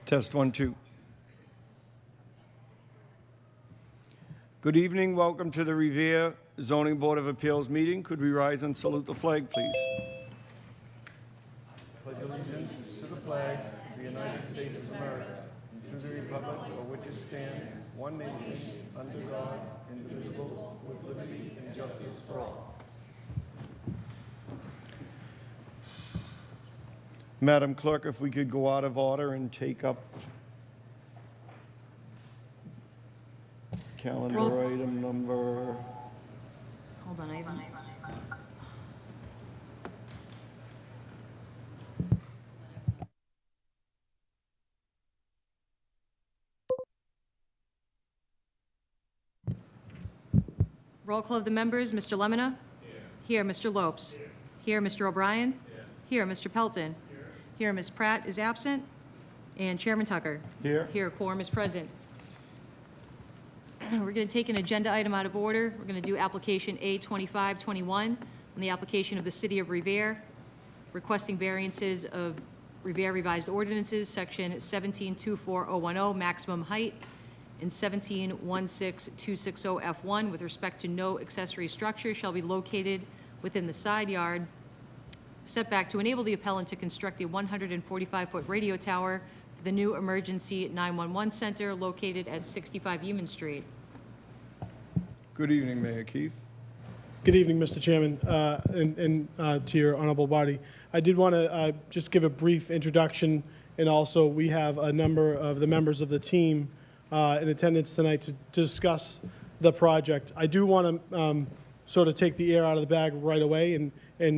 Test 1, 2. Good evening. Welcome to the Revere Zoning Board of Appeals meeting. Could we rise and salute the flag, please? Pledge allegiance to the flag of the United States of America and to the republic for which it stands, one nation, under God, indivisible, with liberty and justice for all. Madam Clerk, if we could go out of order and take up calendar item number... Hold on, Ivan. Roll call of the members, Mr. Lemonna? Here. Mr. Lopes? Here. Mr. O'Brien? Here. Mr. Pelton? Here. Ms. Pratt is absent. And Chairman Tucker? Here. Here, quorum is present. We're going to take an agenda item out of order. We're going to do application A2521 on the application of the City of Revere, requesting variances of Revere Revised Ordinances, Section 1724.010, maximum height, and 1716.260F1, with respect to no accessory structure shall be located within the side yard setback to enable the appellant to construct a 145-foot radio tower for the new emergency 911 center located at 65 Yeaman Street. Good evening, Mayor Keefe. Good evening, Mr. Chairman, and to your honorable body. I did want to just give a brief introduction, and also we have a number of the members of the team in attendance tonight to discuss the project. I do want to sort of take the air out of the bag right away and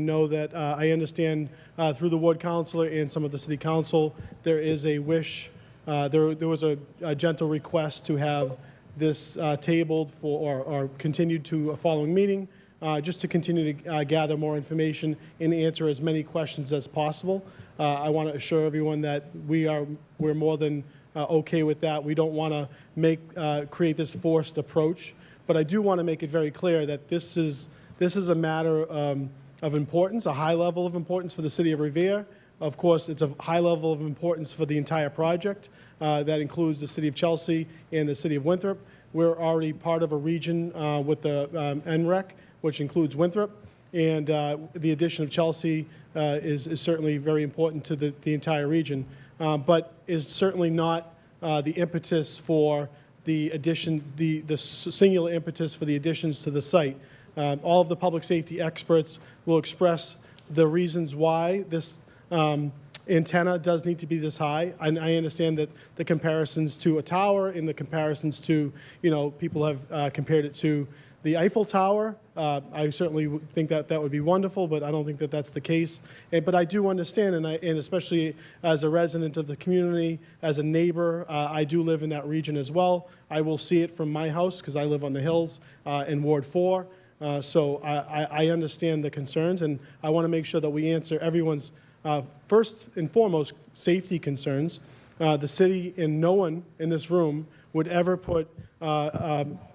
know that I understand through the ward councilor and some of the city council, there is a wish, there was a gentle request to have this tabled for or continued to a following meeting, just to continue to gather more information and answer as many questions as possible. I want to assure everyone that we're more than okay with that. We don't want to create this forced approach, but I do want to make it very clear that this is a matter of importance, a high level of importance for the City of Revere. Of course, it's a high level of importance for the entire project. That includes the City of Chelsea and the City of Winthrop. We're already part of a region with the NREC, which includes Winthrop, and the addition of Chelsea is certainly very important to the entire region, but is certainly not the impetus for the addition, the singular impetus for the additions to the site. All of the public safety experts will express the reasons why this antenna does need to be this high. And I understand that the comparisons to a tower and the comparisons to, people have compared it to the Eiffel Tower. I certainly think that would be wonderful, but I don't think that that's the case. But I do understand, and especially as a resident of the community, as a neighbor, I do live in that region as well. I will see it from my house because I live on the hills in Ward 4. So I understand the concerns, and I want to make sure that we answer everyone's first and foremost safety concerns. The city and no one in this room would ever put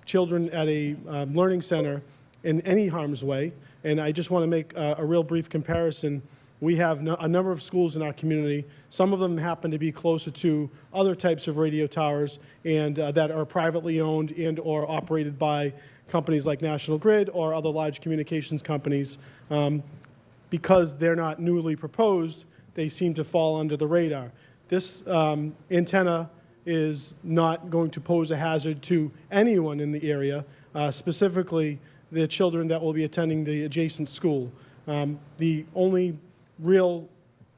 children at a learning center in any harm's way. And I just want to make a real brief comparison. We have a number of schools in our community. Some of them happen to be closer to other types of radio towers and that are privately owned and or operated by companies like National Grid or other large communications companies. Because they're not newly proposed, they seem to fall under the radar. This antenna is not going to pose a hazard to anyone in the area, specifically the children that will be attending the adjacent school. The only real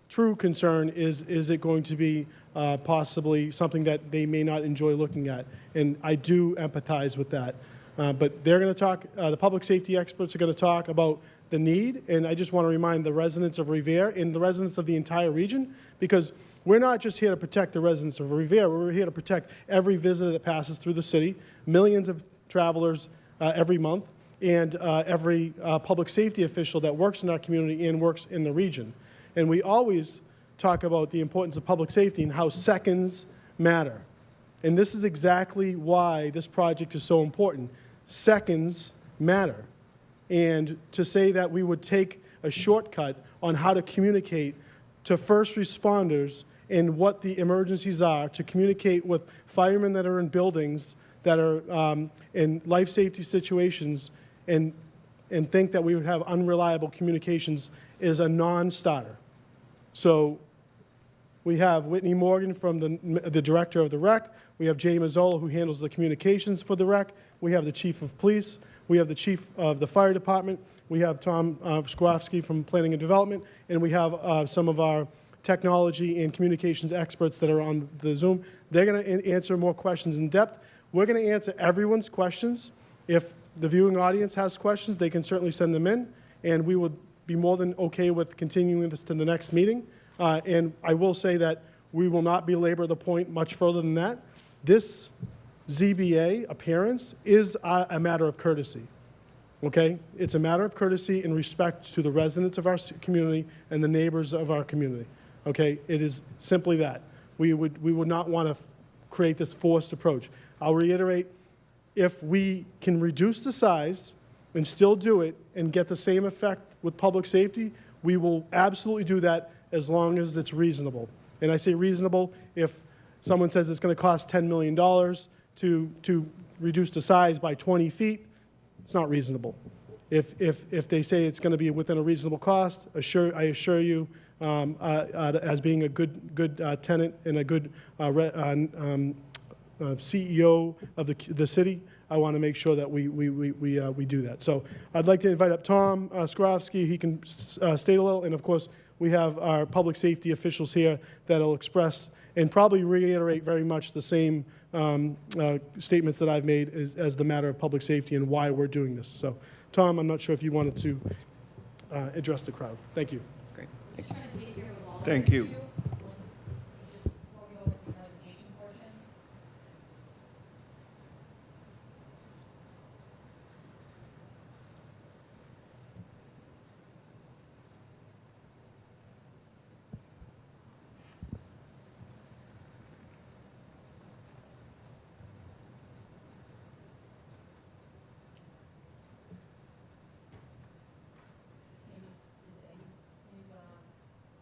true concern is it going to be possibly something that they may not enjoy looking at? And I do empathize with that. But they're going to talk, the public safety experts are going to talk about the need, and I just want to remind the residents of Revere and the residents of the entire region, because we're not just here to protect the residents of Revere, we're here to protect every visitor that passes through the city, millions of travelers every month, and every public safety official that works in our community and works in the region. And we always talk about the importance of public safety and how seconds matter. And this is exactly why this project is so important. Seconds matter. And to say that we would take a shortcut on how to communicate to first responders and what the emergencies are, to communicate with firemen that are in buildings that are in life safety situations, and think that we would have unreliable communications is a non-starter. So we have Whitney Morgan from the director of the rec. We have Jay Mazzola, who handles the communications for the rec. We have the chief of police. We have the chief of the fire department. We have Tom Skrofsky from planning and development. And we have some of our technology and communications experts that are on the Zoom. They're going to answer more questions in depth. We're going to answer everyone's questions. If the viewing audience has questions, they can certainly send them in, and we would be more than okay with continuing this to the next meeting. And I will say that we will not belabor the point much further than that. This ZBA appearance is a matter of courtesy, okay? It's a matter of courtesy and respect to the residents of our community and the neighbors of our community, okay? It is simply that. We would not want to create this forced approach. I'll reiterate, if we can reduce the size and still do it and get the same effect with public safety, we will absolutely do that as long as it's reasonable. And I say reasonable if someone says it's going to cost $10 million to reduce the size by 20 feet, it's not reasonable. If they say it's going to be within a reasonable cost, I assure you, as being a good tenant and a good CEO of the city, I want to make sure that we do that. So I'd like to invite up Tom Skrofsky. He can state a little, and of course, we have our public safety officials here that'll express and probably reiterate very much the same statements that I've made as the matter of public safety and why we're doing this. So, Tom, I'm not sure if you wanted to address the crowd. Thank you. Great. Thank you. Thank you.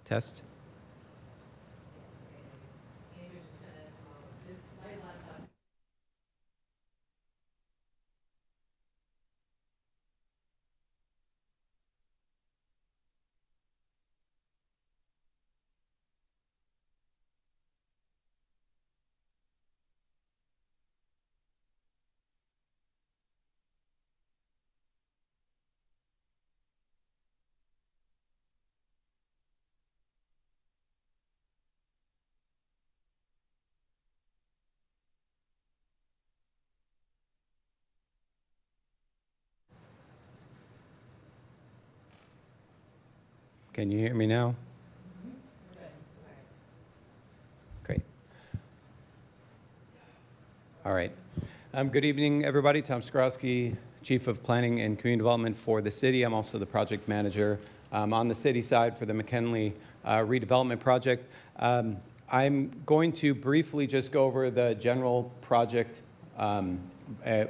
Test. Can you hear me now? Great. All right. Good evening, everybody. Tom Skrowski, Chief of Planning and Community Development for the city. I'm also the project manager on the city side for the McKinley redevelopment project. I'm going to briefly just go over the general project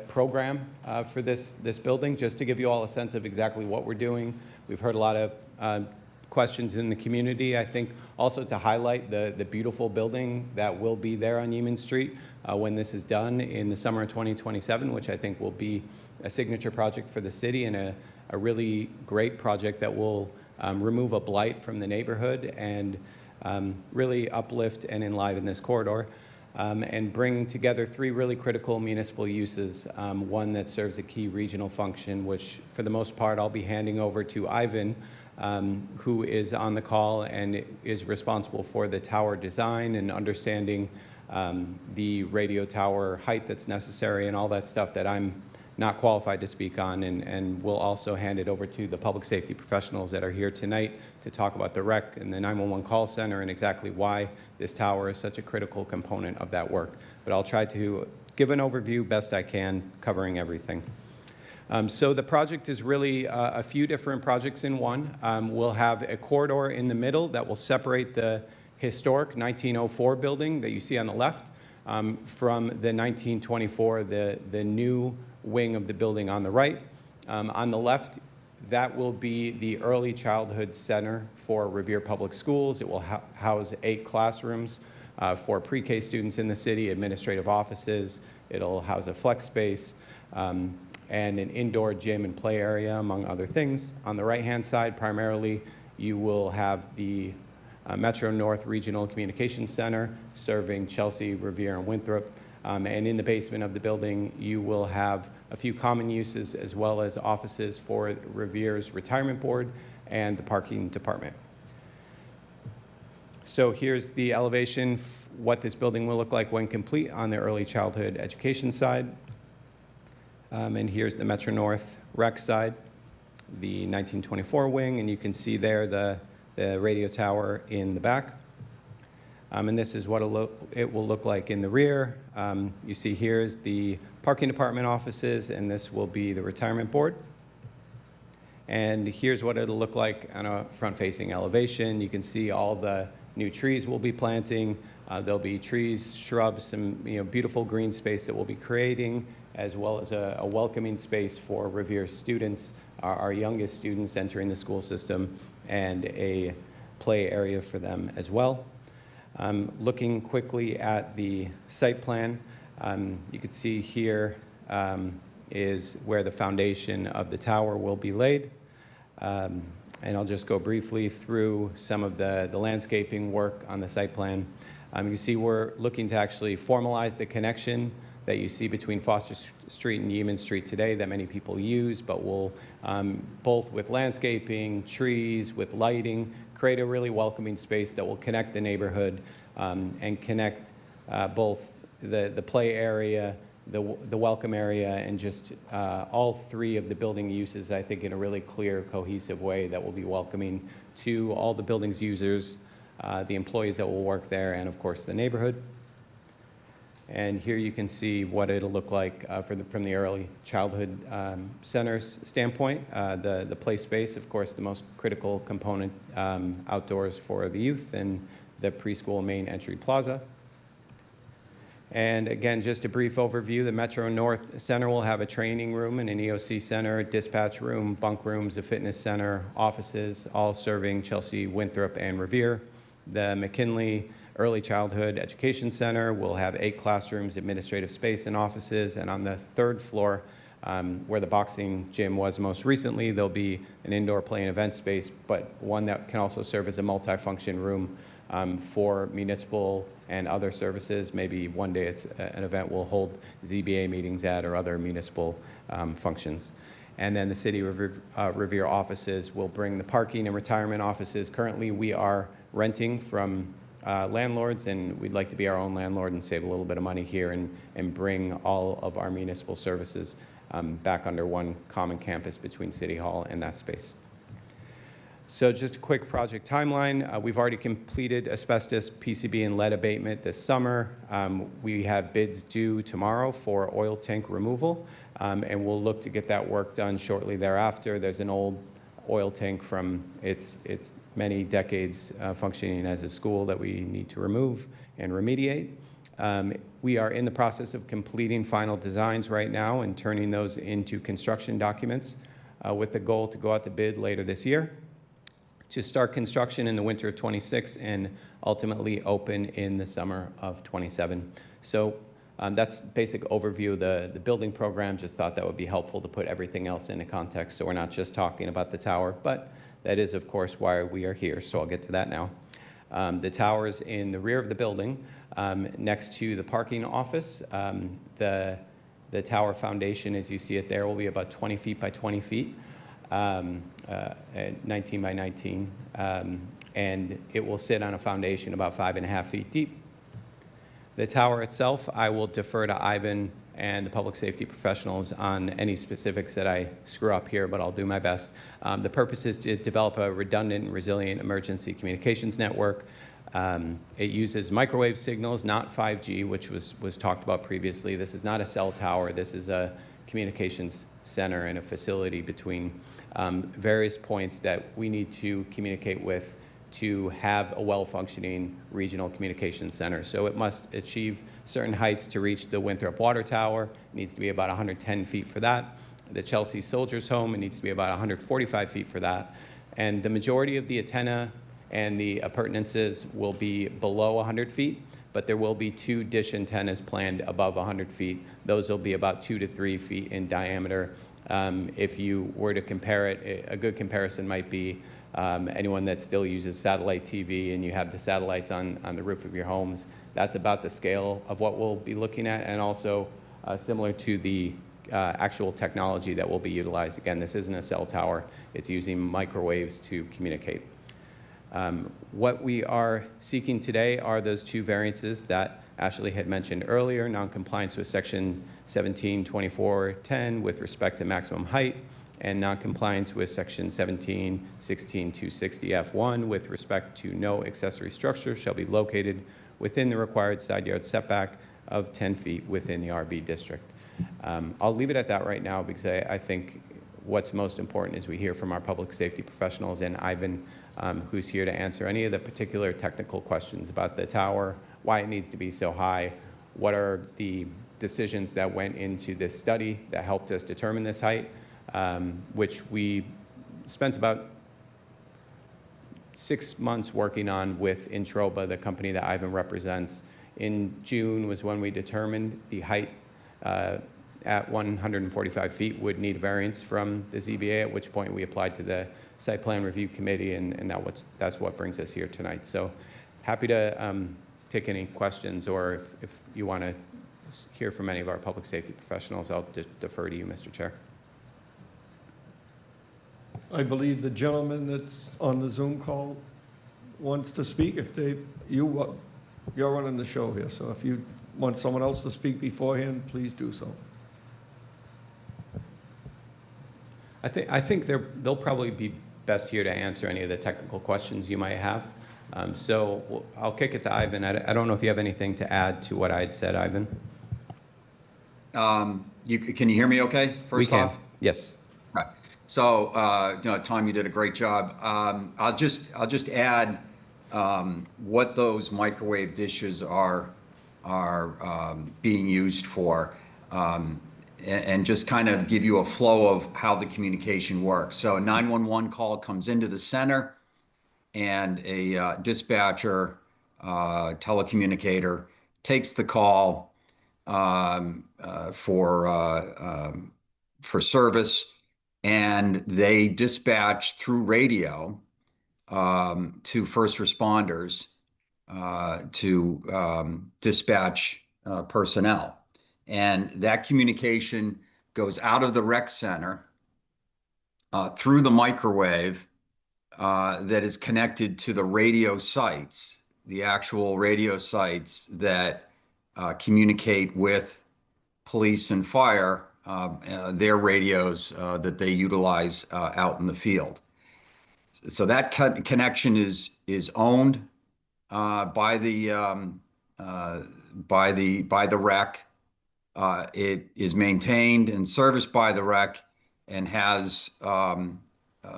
program for this building, just to give you all a sense of exactly what we're doing. We've heard a lot of questions in the community. I think also to highlight the beautiful building that will be there on Yeaman Street when this is done in the summer of 2027, which I think will be a signature project for the city and a really great project that will remove a blight from the neighborhood and really uplift and enliven this corridor. And bring together three really critical municipal uses, one that serves a key regional function, which for the most part I'll be handing over to Ivan, who is on the call and is responsible for the tower design and understanding the radio tower height that's necessary and all that stuff that I'm not qualified to speak on, and we'll also hand it over to the public safety professionals that are here tonight to talk about the rec and the 911 call center and exactly why this tower is such a critical component of that work. But I'll try to give an overview best I can, covering everything. So the project is really a few different projects in one. We'll have a corridor in the middle that will separate the historic 1904 building that you see on the left from the 1924, the new wing of the building on the right. On the left, that will be the Early Childhood Center for Revere Public Schools. It will house 8 classrooms for pre-K students in the city, administrative offices. It'll house a flex space and an indoor gym and play area, among other things. On the right-hand side, primarily, you will have the Metro North Regional Communications Center serving Chelsea, Revere, and Winthrop. And in the basement of the building, you will have a few common uses as well as offices for Revere's Retirement Board and the parking department. So here's the elevation, what this building will look like when complete on the early childhood education side. And here's the Metro North rec side, the 1924 wing, and you can see there the radio tower in the back. And this is what it will look like in the rear. You see here is the parking department offices, and this will be the retirement board. And here's what it'll look like on a front-facing elevation. You can see all the new trees we'll be planting. There'll be trees, shrubs, some beautiful green space that we'll be creating, as well as a welcoming space for Revere students, our youngest students entering the school system, and a play area for them as well. Looking quickly at the site plan, you can see here is where the foundation of the tower will be laid. And I'll just go briefly through some of the landscaping work on the site plan. You can see we're looking to actually formalize the connection that you see between Foster Street and Yeaman Street today that many people use, but we'll, both with landscaping, trees, with lighting, create a really welcoming space that will connect the neighborhood and connect both the play area, the welcome area, and just all 3 of the building uses, I think, in a really clear, cohesive way that will be welcoming to all the building's users, the employees that will work there, and of course the neighborhood. And here you can see what it'll look like from the early childhood center's standpoint. The play space, of course, the most critical component outdoors for the youth, and the preschool main entry plaza. And again, just a brief overview, the Metro North Center will have a training room and an EOC center, a dispatch room, bunk rooms, a fitness center, offices, all serving Chelsea, Winthrop, and Revere. The McKinley Early Childhood Education Center will have 8 classrooms, administrative space, and offices. And on the 3rd floor, where the boxing gym was most recently, there'll be an indoor play and event space, but one that can also serve as a multi-function room for municipal and other services. Maybe one day it's an event we'll hold ZBA meetings at, or other municipal functions. And then the City of Revere offices will bring the parking and retirement offices. Currently, we are renting from landlords, and we'd like to be our own landlord and save a little bit of money here and bring all of our municipal services back under one common campus between City Hall and that space. So just a quick project timeline. We've already completed asbestos, PCB, and lead abatement this summer. We have bids due tomorrow for oil tank removal, and we'll look to get that work done shortly thereafter. There's an old oil tank from its many decades functioning as a school that we need to remove and remediate. We are in the process of completing final designs right now and turning those into construction documents with the goal to go out to bid later this year, to start construction in the winter of '26 and ultimately open in the summer of '27. So that's basic overview of the building program. Just thought that would be helpful to put everything else into context, so we're not just talking about the tower, but that is, of course, why we are here, so I'll get to that now. The tower is in the rear of the building, next to the parking office. The tower foundation, as you see it there, will be about 20 feet by 20 feet. 19 by 19, and it will sit on a foundation about 5.5 feet deep. The tower itself, I will defer to Ivan and the public safety professionals on any specifics that I screw up here, but I'll do my best. The purpose is to develop a redundant and resilient emergency communications network. It uses microwave signals, not 5G, which was talked about previously. This is not a cell tower. This is a communications center and a facility between various points that we need to communicate with to have a well-functioning regional communications center. So it must achieve certain heights to reach the Winthrop Water Tower. It needs to be about 110 feet for that. the Chelsea Soldiers Home. It needs to be about 145 feet for that. And the majority of the antenna and the appurtenances will be below 100 feet, but there will be 2 dish antennas planned above 100 feet. Those will be about 2 to 3 feet in diameter. If you were to compare it, a good comparison might be anyone that still uses satellite TV and you have the satellites on the roof of your homes. That's about the scale of what we'll be looking at, and also similar to the actual technology that will be utilized. Again, this isn't a cell tower. It's using microwaves to communicate. What we are seeking today are those 2 variances that Ashley had mentioned earlier: noncompliance with Section 172410 with respect to maximum height, and noncompliance with Section 1716-260F1 with respect to no accessory structure shall be located within the required side yard setback of 10 feet within the RB district. I'll leave it at that right now, because I think what's most important is we hear from our public safety professionals and Ivan, who's here to answer any of the particular technical questions about the tower, why it needs to be so high, what are the decisions that went into this study that helped us determine this height, which we spent about 6 months working on with Introba, the company that Ivan represents. In June was when we determined the height at 145 feet would need variance from the ZBA, at which point we applied to the Site Plan Review Committee, and that's what brings us here tonight. So happy to take any questions, or if you want to hear from any of our public safety professionals, I'll defer to you, Mr. Chair. I believe the gentleman that's on the Zoom call wants to speak. You're running the show here, so if you want someone else to speak beforehand, please do so. I think they'll probably be best here to answer any of the technical questions you might have. So I'll kick it to Ivan. I don't know if you have anything to add to what I had said, Ivan. Can you hear me okay, first off? Yes. Okay. So, Tom, you did a great job. I'll just add what those microwave dishes are being used for, and just kind of give you a flow of how the communication works. So a 911 call comes into the center, and a dispatcher, telecommunicator, takes the call for service, and they dispatch through radio to first responders to dispatch personnel. And that communication goes out of the rec center through the microwave that is connected to the radio sites, the actual radio sites that communicate with police and fire, their radios that they utilize out in the field. So that connection is owned by the rec. It is maintained and serviced by the rec and has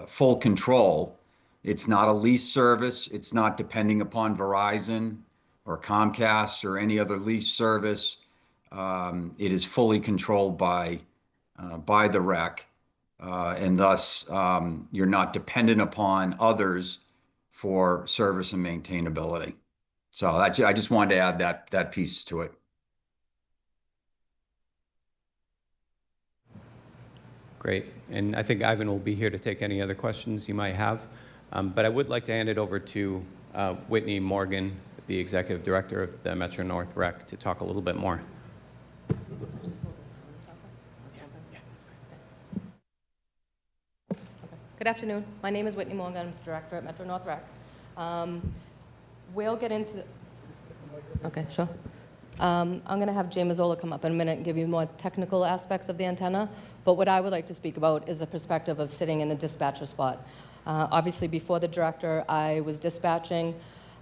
full control. It's not a lease service. It's not depending upon Verizon or Comcast or any other lease service. It is fully controlled by the rec, and thus you're not dependent upon others for service and maintainability. So I just wanted to add that piece to it. Great. And I think Ivan will be here to take any other questions you might have. But I would like to hand it over to Whitney Morgan, the Executive Director of the Metro North Rec, to talk a little bit more. Good afternoon. My name is Whitney Morgan. I'm the Director at Metro North Rec. We'll get into okay, sure. I'm going to have Jay Mazzola come up in a minute and give you more technical aspects of the antenna. But what I would like to speak about is the perspective of sitting in a dispatcher spot. Obviously, before the director, I was dispatching,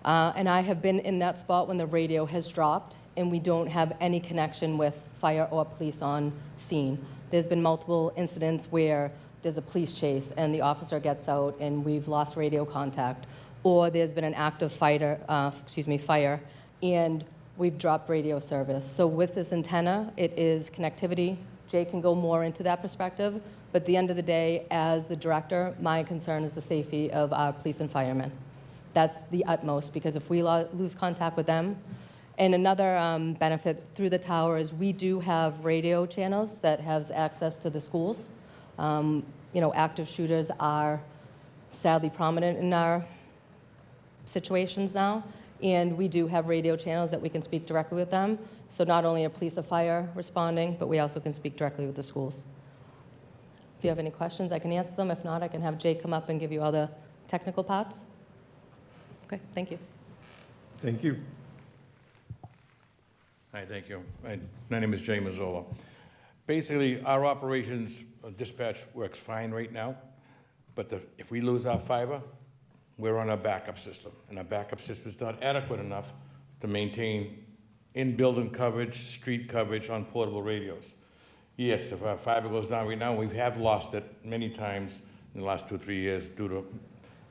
and I have been in that spot when the radio has dropped and we don't have any connection with fire or police on scene. There's been multiple incidents where there's a police chase and the officer gets out and we've lost radio contact, or there's been an active fire, and we've dropped radio service. So with this antenna, it is connectivity Jay can go more into that perspective, but at the end of the day, as the director, my concern is the safety of our police and firemen. That's the utmost, because if we lose contact with them, and another benefit through the tower is we do have radio channels that has access to the schools. Active shooters are sadly prominent in our situations now, and we do have radio channels that we can speak directly with them. So not only are police and fire responding, but we also can speak directly with the schools. If you have any questions, I can answer them. If not, I can have Jay come up and give you all the technical parts. Okay, thank you. Thank you. Hi, thank you. My name is Jay Mazzola. Basically, our operations dispatch works fine right now, but if we lose our fiber, we're on a backup system, and our backup system is not adequate enough to maintain in-building coverage, street coverage on portable radios. Yes, if our fiber goes down right now, we have lost it many times in the last 2 or 3 years due to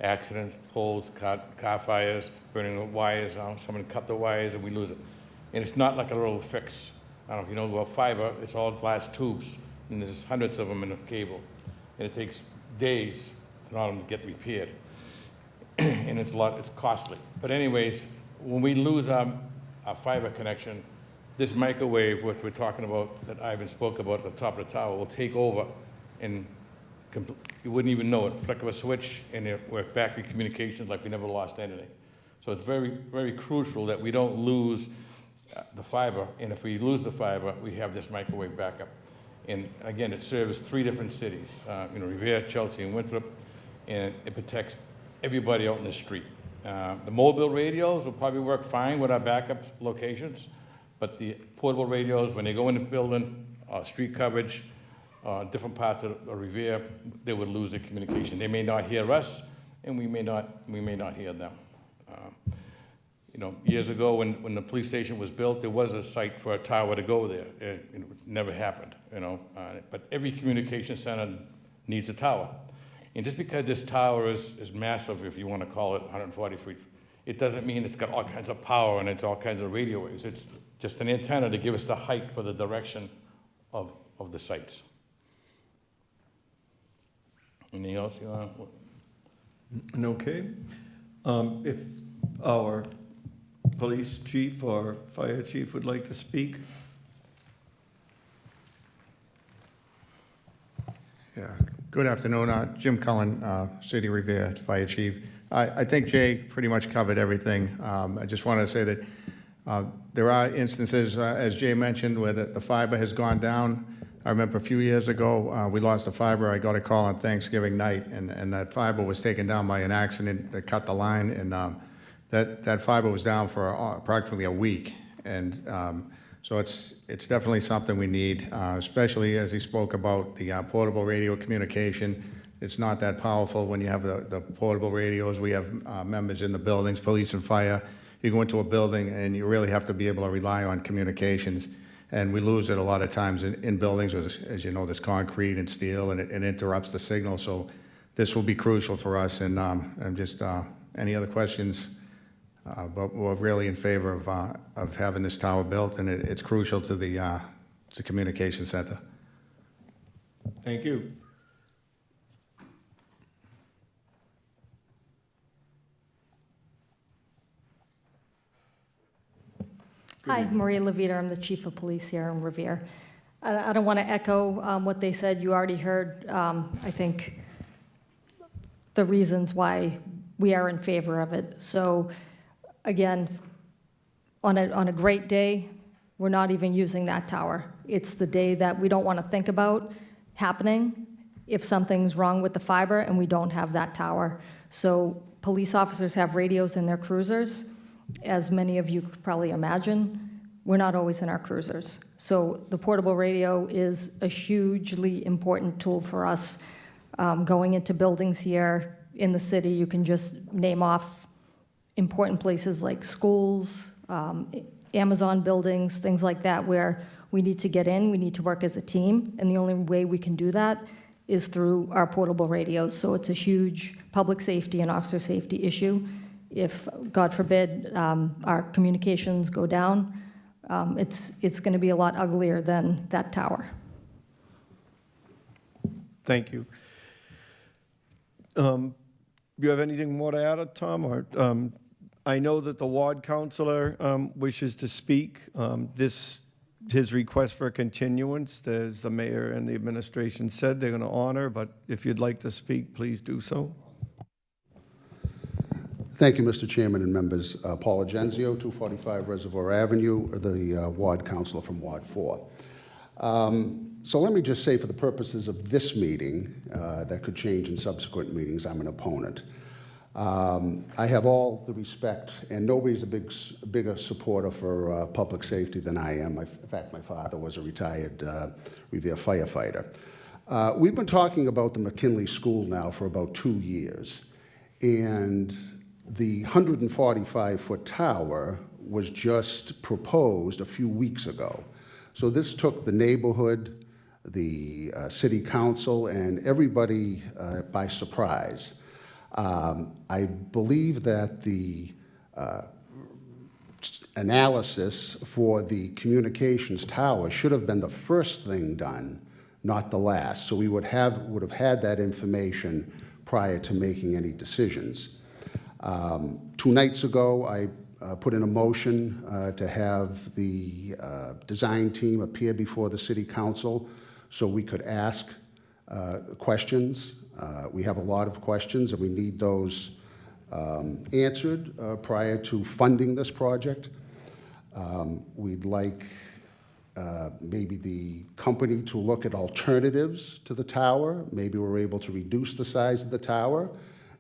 accidents, poles, car fires, burning the wires out, someone cut the wires and we lose it. And it's not like a little fix. I don't know if you know about fiber, it's all glass tubes, and there's hundreds of them in a cable. And it takes days for all of them to get repaired. And it's costly. But anyways, when we lose our fiber connection, this microwave, what we're talking about, that Ivan spoke about at the top of the tower, will take over, and you wouldn't even know it. Flick of a switch, and we're back in communications like we never lost anything. So it's very, very crucial that we don't lose the fiber, and if we lose the fiber, we have this microwave backup. And again, it serves 3 different cities, Revere, Chelsea, and Winthrop, and it protects everybody out in the street. The mobile radios will probably work fine with our backup locations, but the portable radios, when they go in the building, street coverage, different parts of Revere, they would lose their communication. They may not hear us, and we may not hear them. Years ago, when the police station was built, there was a site for a tower to go there. It never happened, but every communication center needs a tower. And just because this tower is massive, if you want to call it 140 feet, it doesn't mean it's got all kinds of power and it's all kinds of radio waves. It's just an antenna to give us the height for the direction of the sites. Anything else you want? Okay. If our police chief or fire chief would like to speak? Yeah. Good afternoon. Jim Cullen, City Revere Fire Chief. I think Jay pretty much covered everything. I just want to say that there are instances, as Jay mentioned, where the fiber has gone down. I remember a few years ago, we lost the fiber. I got a call on Thanksgiving night, and that fiber was taken down by an accident that cut the line, and that fiber was down for approximately a week. And so it's definitely something we need, especially as he spoke about the portable radio communication. It's not that powerful when you have the portable radios. We have members in the buildings, police and fire. You go into a building and you really have to be able to rely on communications. And we lose it a lot of times in buildings, as you know, there's concrete and steel, and it interrupts the signal. So this will be crucial for us. And just any other questions? But we're really in favor of having this tower built, and it's crucial to the communication center. Thank you. Hi, Maria Levita. I'm the chief of police here in Revere. I don't want to echo what they said. You already heard, I think, the reasons why we are in favor of it. So, again, on a great day, we're not even using that tower. It's the day that we don't want to think about happening if something's wrong with the fiber and we don't have that tower. So police officers have radios in their cruisers. As many of you could probably imagine, we're not always in our cruisers. So the portable radio is a hugely important tool for us. Going into buildings here in the city, you can just name off important places like schools, Amazon buildings, things like that, where we need to get in, we need to work as a team, and the only way we can do that is through our portable radios. So it's a huge public safety and officer safety issue. If, God forbid, our communications go down, it's going to be a lot uglier than that tower. Thank you. You have anything more to add, Tom? Or I know that the ward councilor wishes to speak. His request for a continuance, as the mayor and the administration said, they're going to honor, but if you'd like to speak, please do so. Thank you, Mr. Chairman and members. Paul Agenzio, 245 Reservoir Avenue, the ward councilor from Ward 4. So let me just say, for the purposes of this meeting, that could change in subsequent meetings, I'm an opponent. I have all the respect, and nobody's a bigger supporter for public safety than I am. In fact, my father was a retired Revere firefighter. We've been talking about the McKinley School now for about 2 years, and the 145-foot tower was just proposed a few weeks ago. So this took the neighborhood, the city council, and everybody by surprise. I believe that the analysis for the communications tower should have been the first thing done, not the last. So we would have had that information prior to making any decisions. 2 nights ago, I put in a motion to have the design team appear before the city council so we could ask questions. We have a lot of questions, and we need those answered prior to funding this project. We'd like maybe the company to look at alternatives to the tower. Maybe we're able to reduce the size of the tower.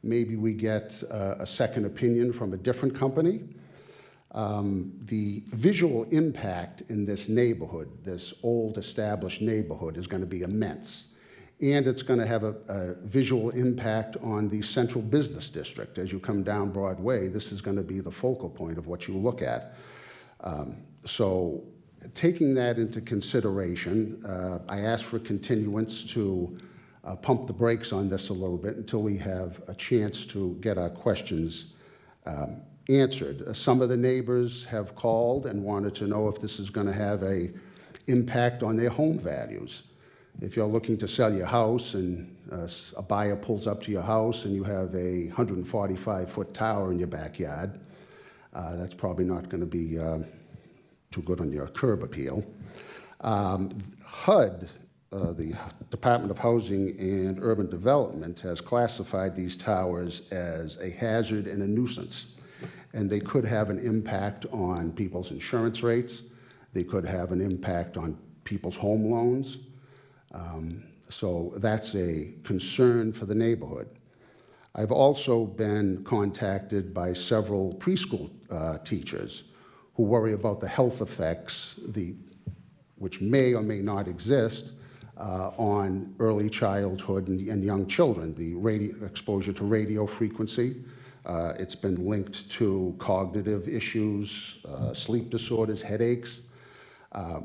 Maybe we get a second opinion from a different company. The visual impact in this neighborhood, this old established neighborhood, is going to be immense. And it's going to have a visual impact on the central business district. As you come down Broadway, this is going to be the focal point of what you look at. So taking that into consideration, I asked for continuance to pump the brakes on this a little bit until we have a chance to get our questions answered. Some of the neighbors have called and wanted to know if this is going to have an impact on their home values. If you're looking to sell your house and a buyer pulls up to your house and you have a 145-foot tower in your backyard, that's probably not going to be too good on your curb appeal. HUD, the Department of Housing and Urban Development, has classified these towers as a hazard and a nuisance. And they could have an impact on people's insurance rates. They could have an impact on people's home loans. So that's a concern for the neighborhood. I've also been contacted by several preschool teachers who worry about the health effects, which may or may not exist, on early childhood and young children. The exposure to radio frequency, it's been linked to cognitive issues, sleep disorders, headaches.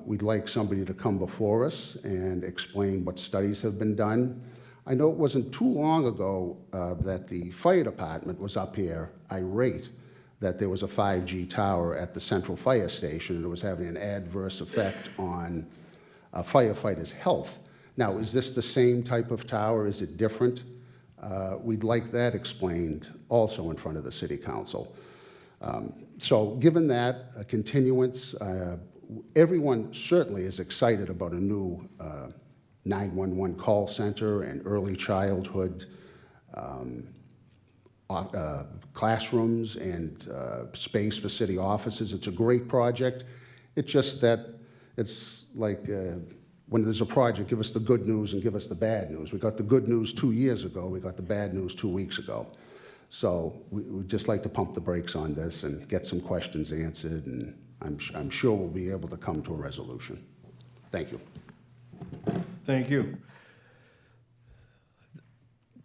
We'd like somebody to come before us and explain what studies have been done. I know it wasn't too long ago that the fire department was up here irate that there was a 5G tower at the Central Fire Station and it was having an adverse effect on firefighters' health. Now, is this the same type of tower? Is it different? We'd like that explained also in front of the City Council. So given that, a continuance, everyone certainly is excited about a new 911 call center and early childhood classrooms and space for city offices. It's a great project. It's just that it's like when there's a project, give us the good news and give us the bad news. We got the good news 2 years ago. We got the bad news 2 weeks ago. So we'd just like to pump the brakes on this and get some questions answered, and I'm sure we'll be able to come to a resolution. Thank you. Thank you.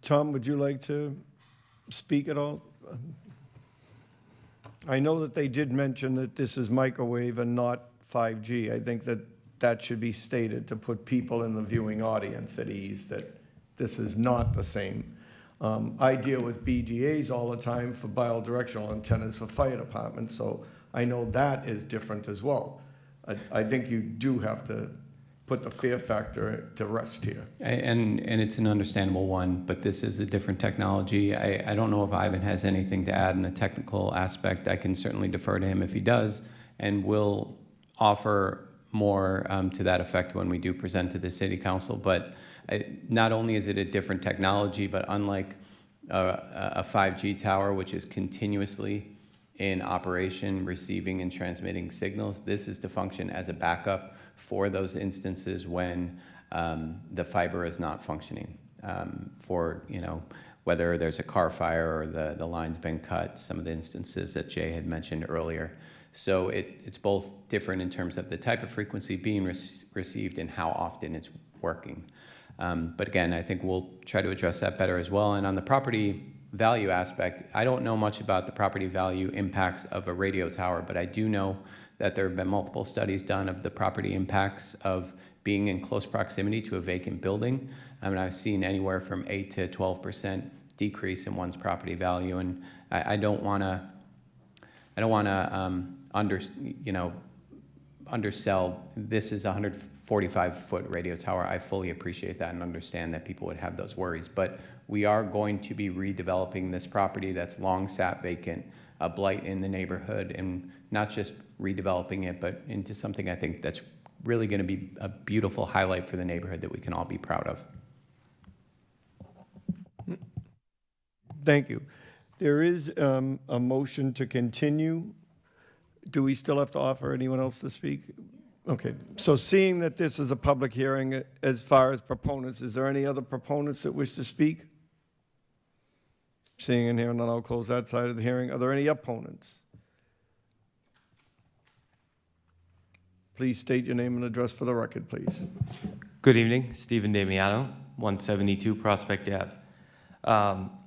Tom, would you like to speak at all? I know that they did mention that this is microwave and not 5G. I think that that should be stated to put people in the viewing audience at ease that this is not the same. I deal with BDAs all the time for bidirectional antennas for fire departments, so I know that is different as well. I think you do have to put the fear factor to rest here. And it's an understandable one, but this is a different technology. I don't know if Ivan has anything to add in a technical aspect. I can certainly defer to him if he does, and we'll offer more to that effect when we do present to the city council. But not only is it a different technology, but unlike a 5G tower, which is continuously in operation, receiving and transmitting signals, this is to function as a backup for those instances when the fiber is not functioning. For, you know, whether there's a car fire or the line's been cut, some of the instances that Jay had mentioned earlier. So it's both different in terms of the type of frequency being received and how often it's working. But again, I think we'll try to address that better as well. And on the property value aspect, I don't know much about the property value impacts of a radio tower, but I do know that there have been multiple studies done of the property impacts of being in close proximity to a vacant building. I mean, I've seen anywhere from 8 to 12% decrease in one's property value, and I don't want to undersell. This is a 145-foot radio tower. I fully appreciate that and understand that people would have those worries, but we are going to be redeveloping this property that's long sat vacant, a blight in the neighborhood, and not just redeveloping it, but into something I think that's really going to be a beautiful highlight for the neighborhood that we can all be proud of. Thank you. There is a motion to continue. Do we still have to offer anyone else to speak? Okay, so seeing that this is a public hearing as far as proponents, is there any other proponents that wish to speak? Seeing and hearing none, I'll close that side of the hearing. Are there any opponents? Please state your name and address for the record, please. Good evening, Stephen Damiano, 172 Prospect Ave.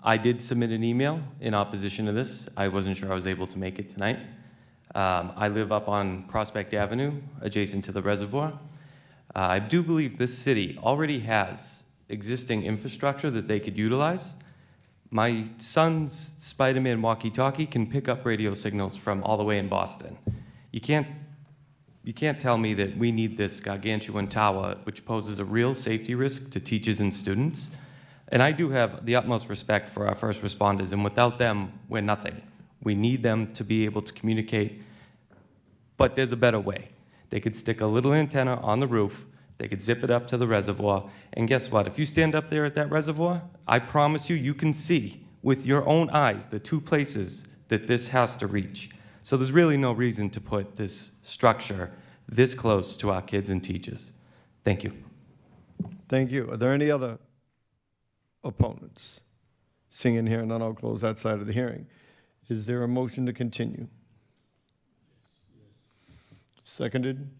I did submit an email in opposition to this. I wasn't sure I was able to make it tonight. I live up on Prospect Avenue, adjacent to the reservoir. I do believe this city already has existing infrastructure that they could utilize. My son's Spider-Man walkie-talkie can pick up radio signals from all the way in Boston. You can't tell me that we need this gargantuan tower, which poses a real safety risk to teachers and students. And I do have the utmost respect for our first responders, and without them, we're nothing. We need them to be able to communicate, but there's a better way. They could stick a little antenna on the roof, they could zip it up to the reservoir, and guess what? If you stand up there at that reservoir, I promise you, you can see with your own eyes the two places that this has to reach. So there's really no reason to put this structure this close to our kids and teachers. Thank you. Thank you. Are there any other opponents? Seeing and hearing none, I'll close that side of the hearing. Is there a motion to continue? Seconded?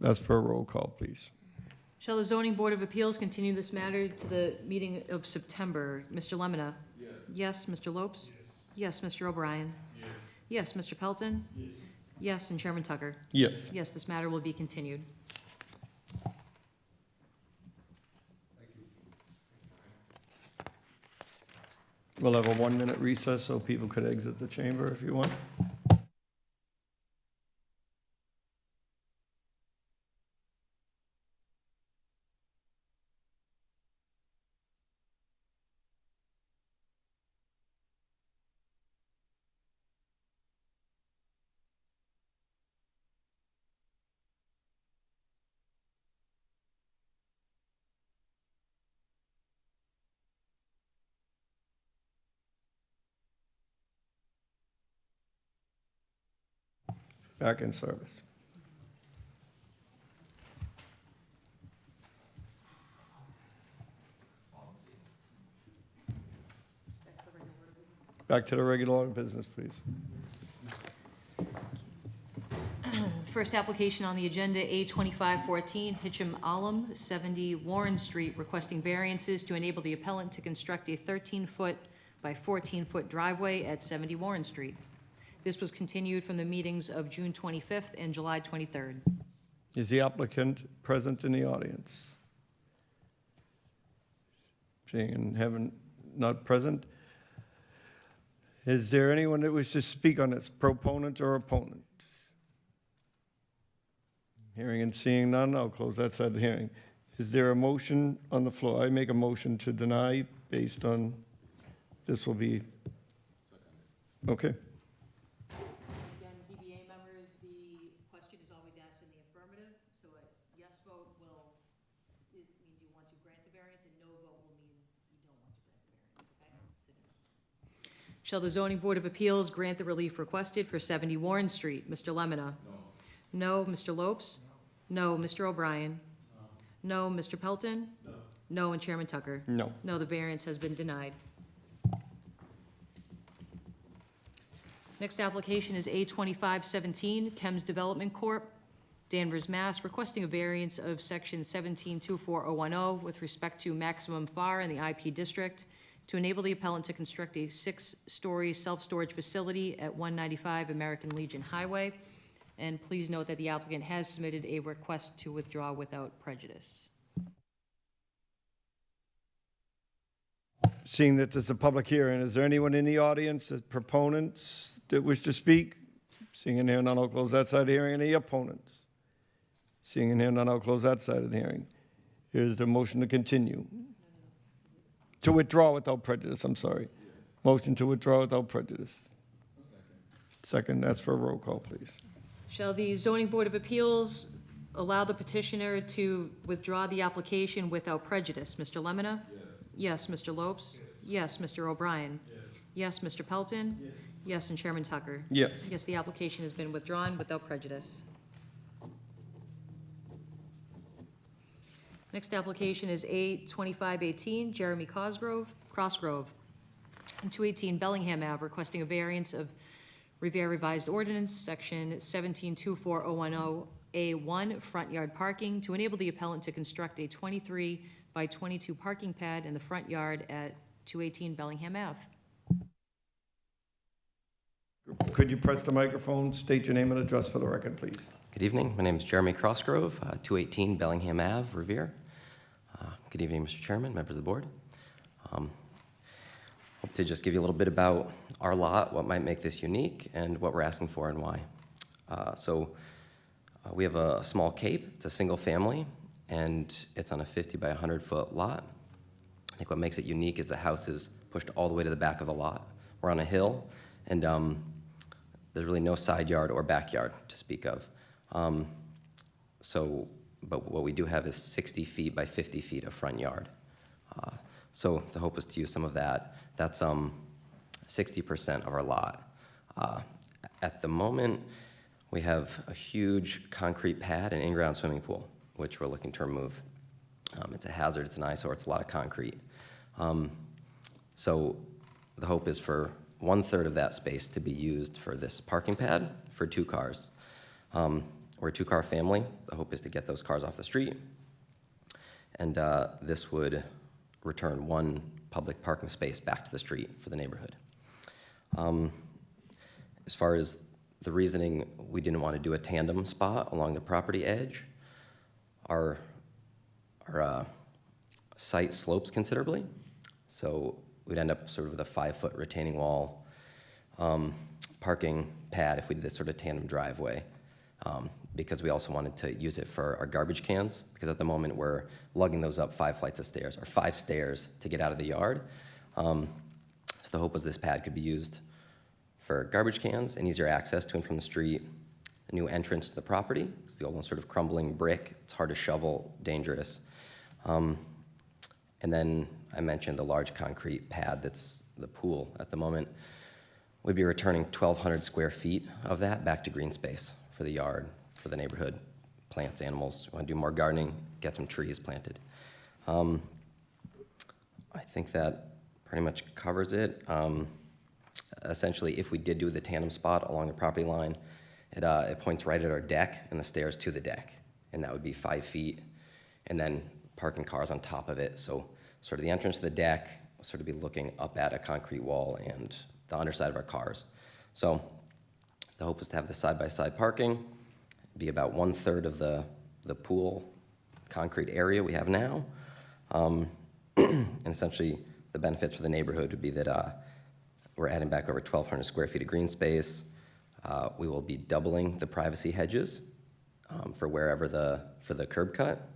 That's for a roll call, please. Shall the Zoning Board of Appeals continue this matter to the meeting of September? Mr. Lemonna? Yes. Yes. Mr. Lopes? Yes. Yes. Mr. O'Brien? Yes. Yes. Mr. Pelton? Yes. Yes. And Chairman Tucker? Yes. Yes, this matter will be continued. We'll have a 1-minute recess so people could exit the chamber if you want. Back in service. Back to the regular order of business, please. First application on the agenda, A2514, Hitcham Alam, 70 Warren Street, requesting variances to enable the appellant to construct a 13-foot by 14-foot driveway at 70 Warren Street. This was continued from the meetings of June 25th and July 23rd. Is the applicant present in the audience? Seeing and having not present. Is there anyone that wishes to speak on this, proponent or opponent? Hearing and seeing none, I'll close that side of the hearing. Is there a motion on the floor? I make a motion to deny based on, this will be, okay. Again, ZBA members, the question is always asked in the affirmative, so a yes vote it means you want to grant the variance, and no vote will mean you don't want to grant the variance, okay? Shall the zoning board of appeals grant the relief requested for 70 Warren Street? Mr. Lemonna? No. No. Mr. Lopes? No. Mr. O'Brien? No. Mr. Pelton? No. No, and Chairman Tucker? No. No, the variance has been denied. Next application is A2517, Chems Development Corp., Danvers, Mass., requesting a variance of section 1724010 with respect to maximum FAR in the IP district to enable the appellant to construct a 6-story self-storage facility at 195 American Legion Highway. And please note that the applicant has submitted a request to withdraw without prejudice. Seeing that this is a public hearing, is there anyone in the audience, proponents that wish to speak? Seeing and hearing none, I'll close that side of the hearing. Any opponents? Seeing and hearing none, I'll close that side of the hearing. Is there a motion to continue? To withdraw without prejudice, I'm sorry. Motion to withdraw without prejudice. Second, that's for a roll call, please. Shall the zoning board of appeals allow the petitioner to withdraw the application without prejudice? Mr. Lemonna? Yes. Yes, Mr. Lopes? Yes. Mr. O'Brien? Yes. Mr. Pelton? Yes, and Chairman Tucker? Yes. Yes, the application has been withdrawn without prejudice. Next application is A2518, Jeremy Crossgrove, and 218 Bellingham Ave, requesting a variance of Revere Revised Ordinance, Section 1724010A1, front yard parking, to enable the appellant to construct a 23 by 22 parking pad in the front yard at 218 Bellingham Ave. Could you press the microphone, state your name and address for the record, please? Good evening. My name is Jeremy Crossgrove, 218 Bellingham Ave, Revere. Good evening, Mr. Chairman, members of the board. Hope to just give you a little bit about our lot, what might make this unique, and what we're asking for and why. We have a small cape. It's a single family, and it's on a 50 by 100-foot lot. I think what makes it unique is the house is pushed all the way to the back of the lot. We're on a hill, and there's really no side yard or backyard to speak of. But what we do have is 60 feet by 50 feet of front yard. So the hope is to use some of that. That's 60% of our lot. At the moment, we have a huge concrete pad and in-ground swimming pool, which we're looking to remove. It's a hazard, it's an eyesore, it's a lot of concrete. So the hope is for 1/3 of that space to be used for this parking pad for 2 cars. We're a 2-car family. The hope is to get those cars off the street. And this would return 1 public parking space back to the street for the neighborhood. As far as the reasoning, we didn't want to do a tandem spot along the property edge. Our site slopes considerably, so we'd end up sort of with a 5-foot retaining wall parking pad if we did this sort of tandem driveway, because we also wanted to use it for our garbage cans, because at the moment we're lugging those up 5 flights of stairs, or 5 stairs to get out of the yard. So the hope was this pad could be used for garbage cans and easier access to and from the street, a new entrance to the property. It's the old one sort of crumbling brick. It's hard to shovel, dangerous. And then I mentioned the large concrete pad that's the pool at the moment. We'd be returning 1,200 square feet of that back to green space for the yard, for the neighborhood, plants, animals. We want to do more gardening, get some trees planted. I think that pretty much covers it. Essentially, if we did do the tandem spot along the property line, it points right at our deck and the stairs to the deck, and that would be 5 feet, and then parking cars on top of it. So sort of the entrance to the deck will sort of be looking up at a concrete wall and the underside of our cars. So the hope is to have the side-by-side parking, be about 1/3 of the pool concrete area we have now. And essentially, the benefits for the neighborhood would be that we're adding back over 1,200 square feet of green space. We will be doubling the privacy hedges for for the curb cut,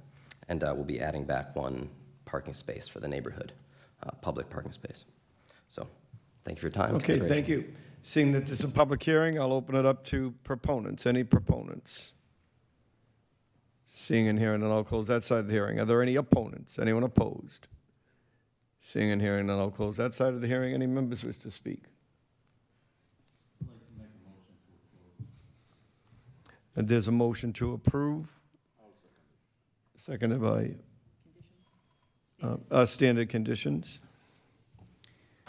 and we'll be adding back one parking space for the neighborhood, public parking space. So, thank you for your time. Okay, thank you. Seeing that this is a public hearing, I'll open it up to proponents. Any proponents? Seeing and hearing, and I'll close that side of the hearing. Are there any opponents? Anyone opposed? Seeing and hearing, and I'll close that side of the hearing. Any members wish to speak? And there's a motion to approve. Seconded by standard conditions.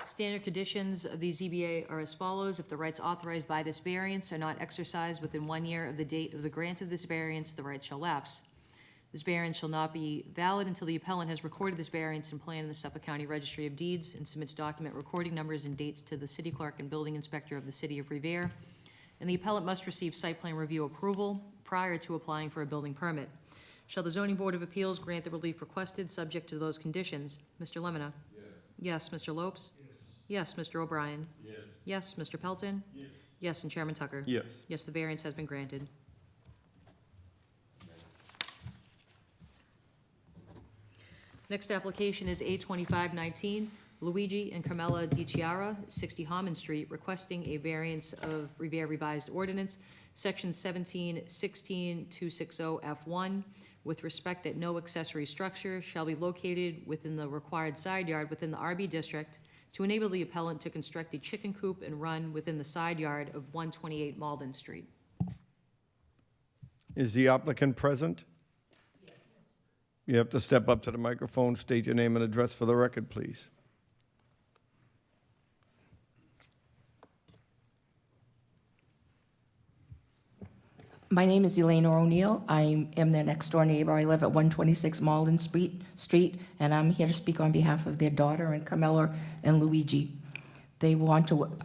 Standard conditions of the ZBA are as follows. If the rights authorized by this variance are not exercised within 1 year of the date of the grant of this variance, the right shall lapse. This variance shall not be valid until the appellant has recorded this variance and plan in the Suffolk County Registry of Deeds and submits document recording numbers and dates to the city clerk and building inspector of the city of Revere. And the appellant must receive site plan review approval prior to applying for a building permit. Shall the zoning board of appeals grant the relief requested subject to those conditions? Mr. Lemonna? Yes. Yes, Mr. Lopes? Yes, Mr. O'Brien? Yes. Yes, Mr. Pelton? Yes. Yes, and Chairman Tucker? Yes. Yes, the variance has been granted. Next application is A2519, Luigi and Carmela Di Chiara, 60 Hammond Street, requesting a variance of Revere Revised Ordinance, Section 17-16-260F1, with respect that no accessory structure shall be located within the required side yard within the RB district to enable the appellant to construct a chicken coop and run within the side yard of 128 Malden Street. Is the applicant present? Yes. You have to step up to the microphone, state your name and address for the record, please. My name is Elena O'Neill. I am their next-door neighbor. I live at 126 Malden Street, and I'm here to speak on behalf of their daughter and Carmela and Luigi. They want to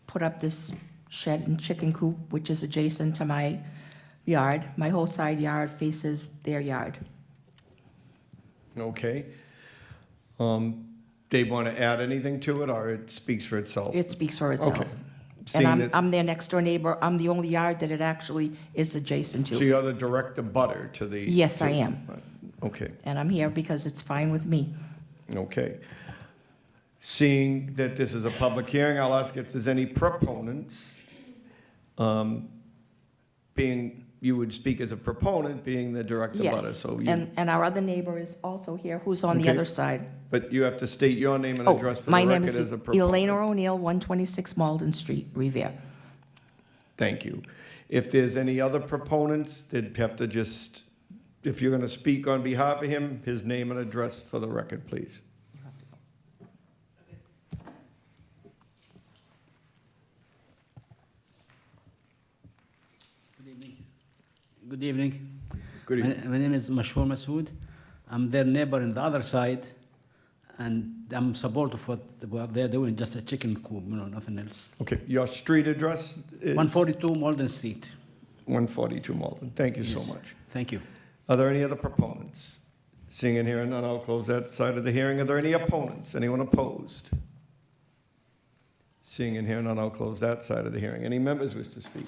put up this shed and chicken coop, which is adjacent to my yard. My whole side yard faces their yard. Okay. They want to add anything to it, or it speaks for itself? It speaks for itself. Okay. And Seeing that- I'm their next-door neighbor. I'm the only yard that it actually is adjacent So to. you're the direct abutter to the... Yes, I am. Okay, And I'm here because it's fine with me. okay. Seeing that this is a public hearing, I'll ask if there's any proponents. Being, you would speak as a proponent, being the direct abutter, Yes, so you... and our other neighbor is also here, who's on the Okay. other side. But you have to state your name and Oh, address for the my name record is as a proponent. Elena O'Neill, 126 Malden Street, Revere. Thank you. If there's any other proponents, they'd have to just, if you're going to speak on behalf of him, his name and address for the record, please. Good evening. Good evening. My name is Mashhoor Masood. I'm their neighbor on the other side, and I'm supportive of what they're doing, just a chicken coop, nothing else. Okay, your street address is? 142 Malden Street. 142 Malden. Thank you so Yes. much. Thank you. Are there any other proponents? Seeing and hearing none, I'll close that side of the hearing. Are there any opponents? Anyone opposed? Seeing and hearing none, I'll close that side of the hearing. Any members wish to speak?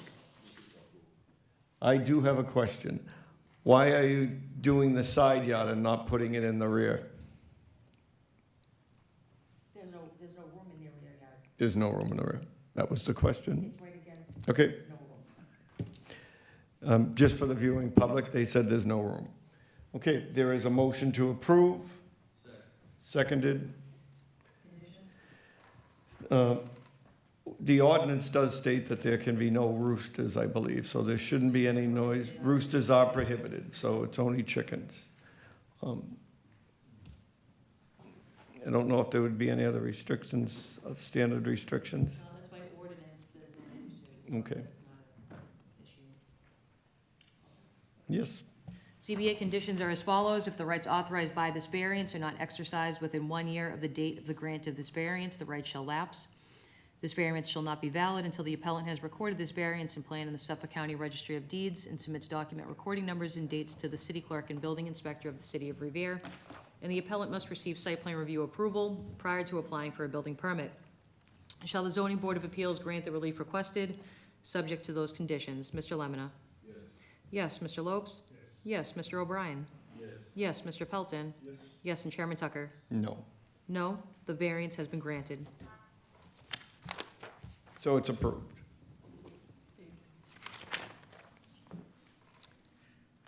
I do have a question. Why are you doing the side yard and not putting it in the rear? There's no room in their rear yard. There's no room in the rear. That was the question? It's right against. Okay. There's no room. Just for the viewing public, they said there's no room. Okay, there is a motion to approve. Seconded. The ordinance does state that there can be no roosters, I believe, so there shouldn't be any noise. Roosters are prohibited, so it's only chickens. I don't know if there would be any other restrictions, standard restrictions. That's why ordinance says no roosters. Okay. That's not an issue. Yes. ZBA conditions are as follows. If the rights authorized by this variance are not exercised within 1 year of the date of the grant of this variance, the right shall lapse. This variance shall not be valid until the appellant has recorded this variance and plan in the Suffolk County Registry of Deeds and submits document recording numbers and dates to the city clerk and building inspector of the city of Revere. And the appellant must receive site plan review approval prior to applying for a building permit. Shall the zoning board of appeals grant the relief requested, subject to those conditions? Mr. Lemonna? Yes. Yes, Mr. Lopes? Yes. Mr. O'Brien? Yes, Mr. Pelton? Yes, and Chairman Tucker? No. No, the variance has been granted. So it's approved.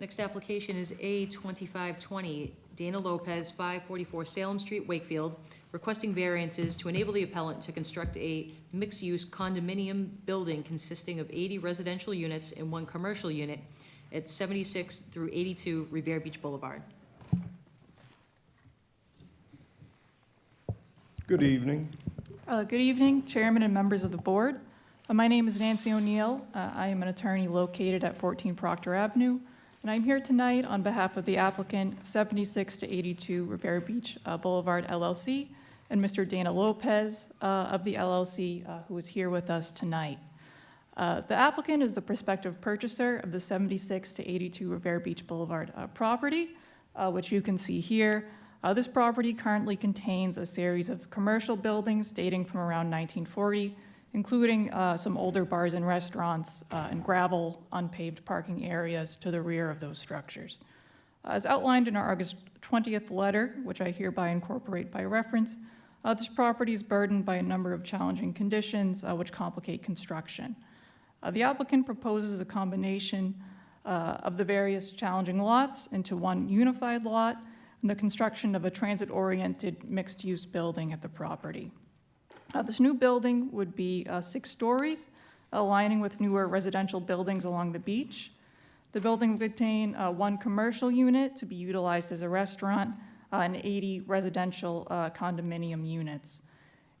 Next application is A2520, Dana Lopez, 544 Salem Street, Wakefield, requesting variances to enable the appellant to construct a mixed-use condominium building consisting of 80 residential units and 1 commercial unit at 76 through 82 Revere Beach Boulevard. Good evening. Good evening, Chairman and members of the board. My name is Nancy O'Neill. I am an attorney located at 14 Proctor Avenue, and I'm here tonight on behalf of the applicant, 76 to 82 Revere Beach Boulevard LLC, and Mr. Dana Lopez of the LLC, who is here with us tonight. The applicant is the prospective purchaser of the 76 to 82 Revere Beach Boulevard property, which you can see here. This property currently contains a series of commercial buildings dating from around 1940, including some older bars and restaurants and gravel, unpaved parking areas to the rear of those structures. As outlined in our August 20th letter, which I hereby incorporate by reference, this property is burdened by a number of challenging conditions which complicate construction. The applicant proposes a combination of the various challenging lots into one unified lot, and the construction of a transit-oriented mixed-use building at the property. This new building would be 6 stories, aligning with newer residential buildings along the beach. The building would contain 1 commercial unit to be utilized as a restaurant and 80 residential condominium units.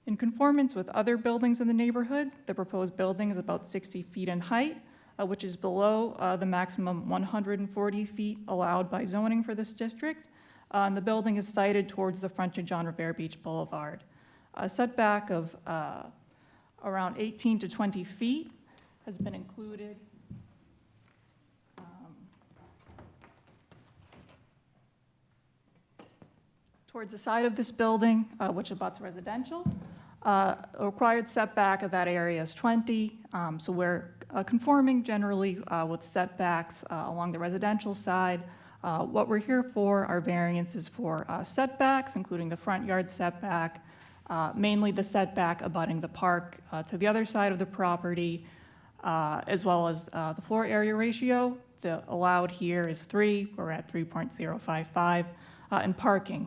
In conformance with other buildings in the neighborhood, the proposed building is about 60 feet in height, which is below the maximum 140 feet allowed by zoning for this district. And the building is sited towards the frontage on Revere Beach Boulevard. A setback of around 18 to 20 feet has been included. Towards the side of this building, which abuts residential. A required setback of that area is 20, so we're conforming generally with setbacks along the residential side. What we're here for are variances for setbacks, including the front yard setback, mainly the setback abutting the park to the other side of the property, as well as the floor area ratio. The allowed here is 3, we're at 3.055, and parking,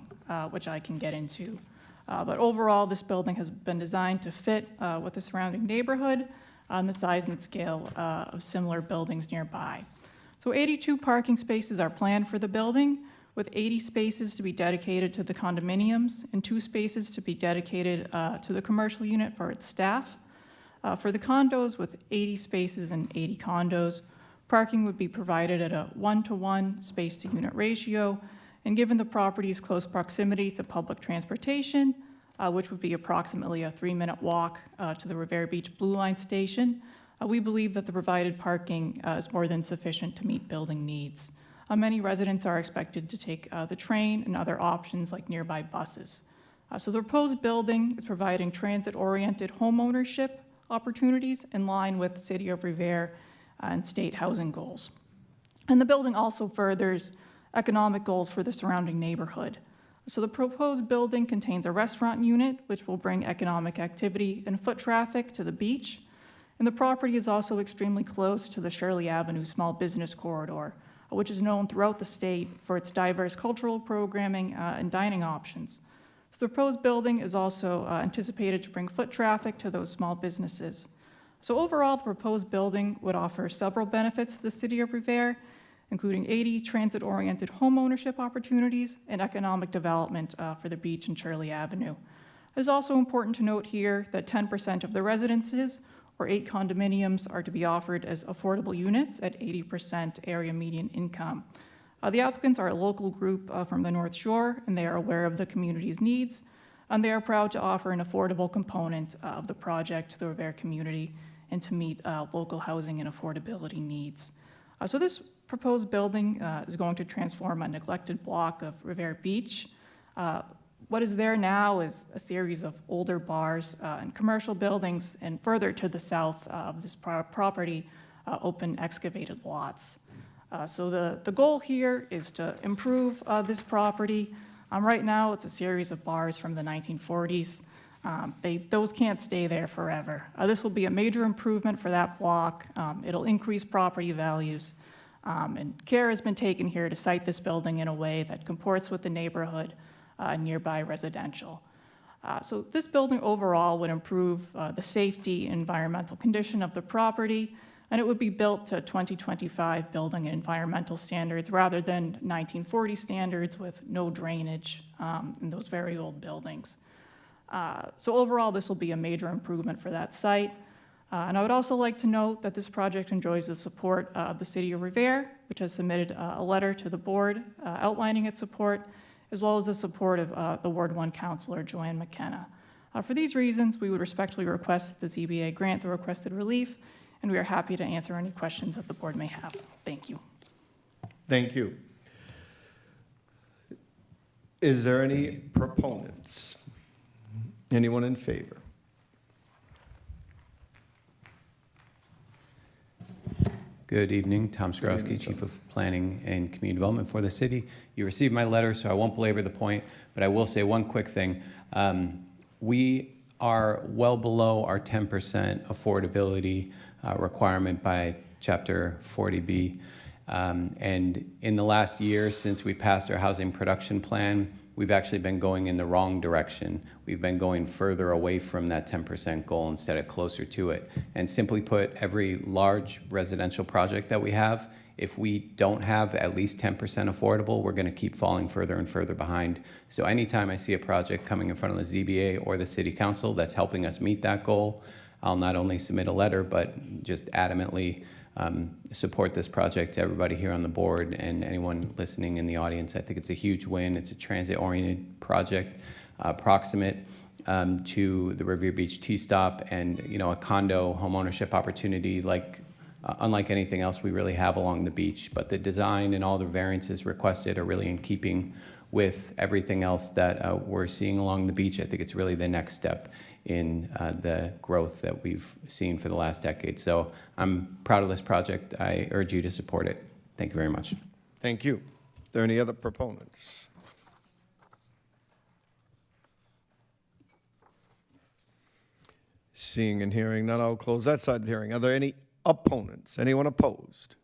which I can get into. But overall, this building has been designed to fit with the surrounding neighborhood and the size and scale of similar buildings nearby. So 82 parking spaces are planned for the building, with 80 spaces to be dedicated to the condominiums and 2 spaces to be dedicated to the commercial unit for its staff. For the condos, with 80 spaces and 80 condos, parking would be provided at a 1-to-1 space-to-unit ratio, and given the property's close proximity to public transportation, which would be approximately a 3-minute walk to the Revere Beach Blue Line station, we believe that the provided parking is more than sufficient to meet building needs. Many residents are expected to take the train and other options like nearby buses. So the proposed building is providing transit-oriented homeownership opportunities in line with the City of Revere and state housing goals. And the building also furthers economic goals for the surrounding neighborhood. So the proposed building contains a restaurant unit, which will bring economic activity and foot traffic to the beach. And the property is also extremely close to the Shirley Avenue Small Business Corridor, which is known throughout the state for its diverse cultural programming and dining options. So the proposed building is also anticipated to bring foot traffic to those small businesses. So overall, the proposed building would offer several benefits to the City of Revere, including 80 transit-oriented homeownership opportunities and economic development for the beach and Shirley Avenue. It is also important to note here that 10% of the residences or 8 condominiums are to be offered as affordable units at 80% area median income. The applicants are a local group from the North Shore, and they are aware of the community's needs, and they are proud to offer an affordable component of the project to the Revere community and to meet local housing and affordability needs. So this proposed building is going to transform a neglected block of Revere Beach. What is there now is a series of older bars and commercial buildings, and further to the south of this property, open excavated lots. So the goal here is to improve this property. Right now, it's a series of bars from the 1940s. Those can't stay there forever. This will be a major improvement for that block. It'll increase property values. And care has been taken here to site this building in a way that comports with the neighborhood and nearby residential. So this building overall would improve the safety and environmental condition of the property, and it would be built to 2025 building and environmental standards rather than 1940 standards with no drainage in those very old buildings. So overall, this will be a major improvement for that site. And I would also like to note that this project enjoys the support of the City of Revere, which has submitted a letter to the board outlining its support, as well as the support of the Ward 1 Councilor, Joanne McKenna. For these reasons, we would respectfully request that the ZBA grant the requested relief, and we are happy to answer any questions that the board may have. Thank you. Thank you. Is there any proponents? Anyone in favor? Good evening, Tom Skrowski, Chief of Planning and Community Development for the city. You received my letter, so I won't belabor the point, but I will say one quick thing. We are well below our 10% affordability requirement by Chapter 40B. And in the last year, since we passed our housing production plan, we've actually been going in the wrong direction. We've been going further away from that 10% goal instead of closer to it. And simply put, every large residential project that we have, if we don't have at least 10% affordable, we're gonna keep falling further and further behind. So anytime I see a project coming in front of the ZBA or the City Council that's helping us meet that goal, I'll not only submit a letter, but just adamantly support this project to everybody here on the board and anyone listening in the audience. I think it's a huge win. It's a transit-oriented project, proximate to the Revere Beach T-Stop, and a condo homeownership opportunity unlike anything else we really have along the beach. But the design and all the variances requested are really in keeping with everything else that we're seeing along the beach. I think it's really the next step in the growth that we've seen for the last decade. So I'm proud of this project. I urge you to support it. Thank you very much. Thank you. Are there any other proponents? Seeing and hearing none, I'll close that side of the hearing. Are there any opponents? Anyone opposed?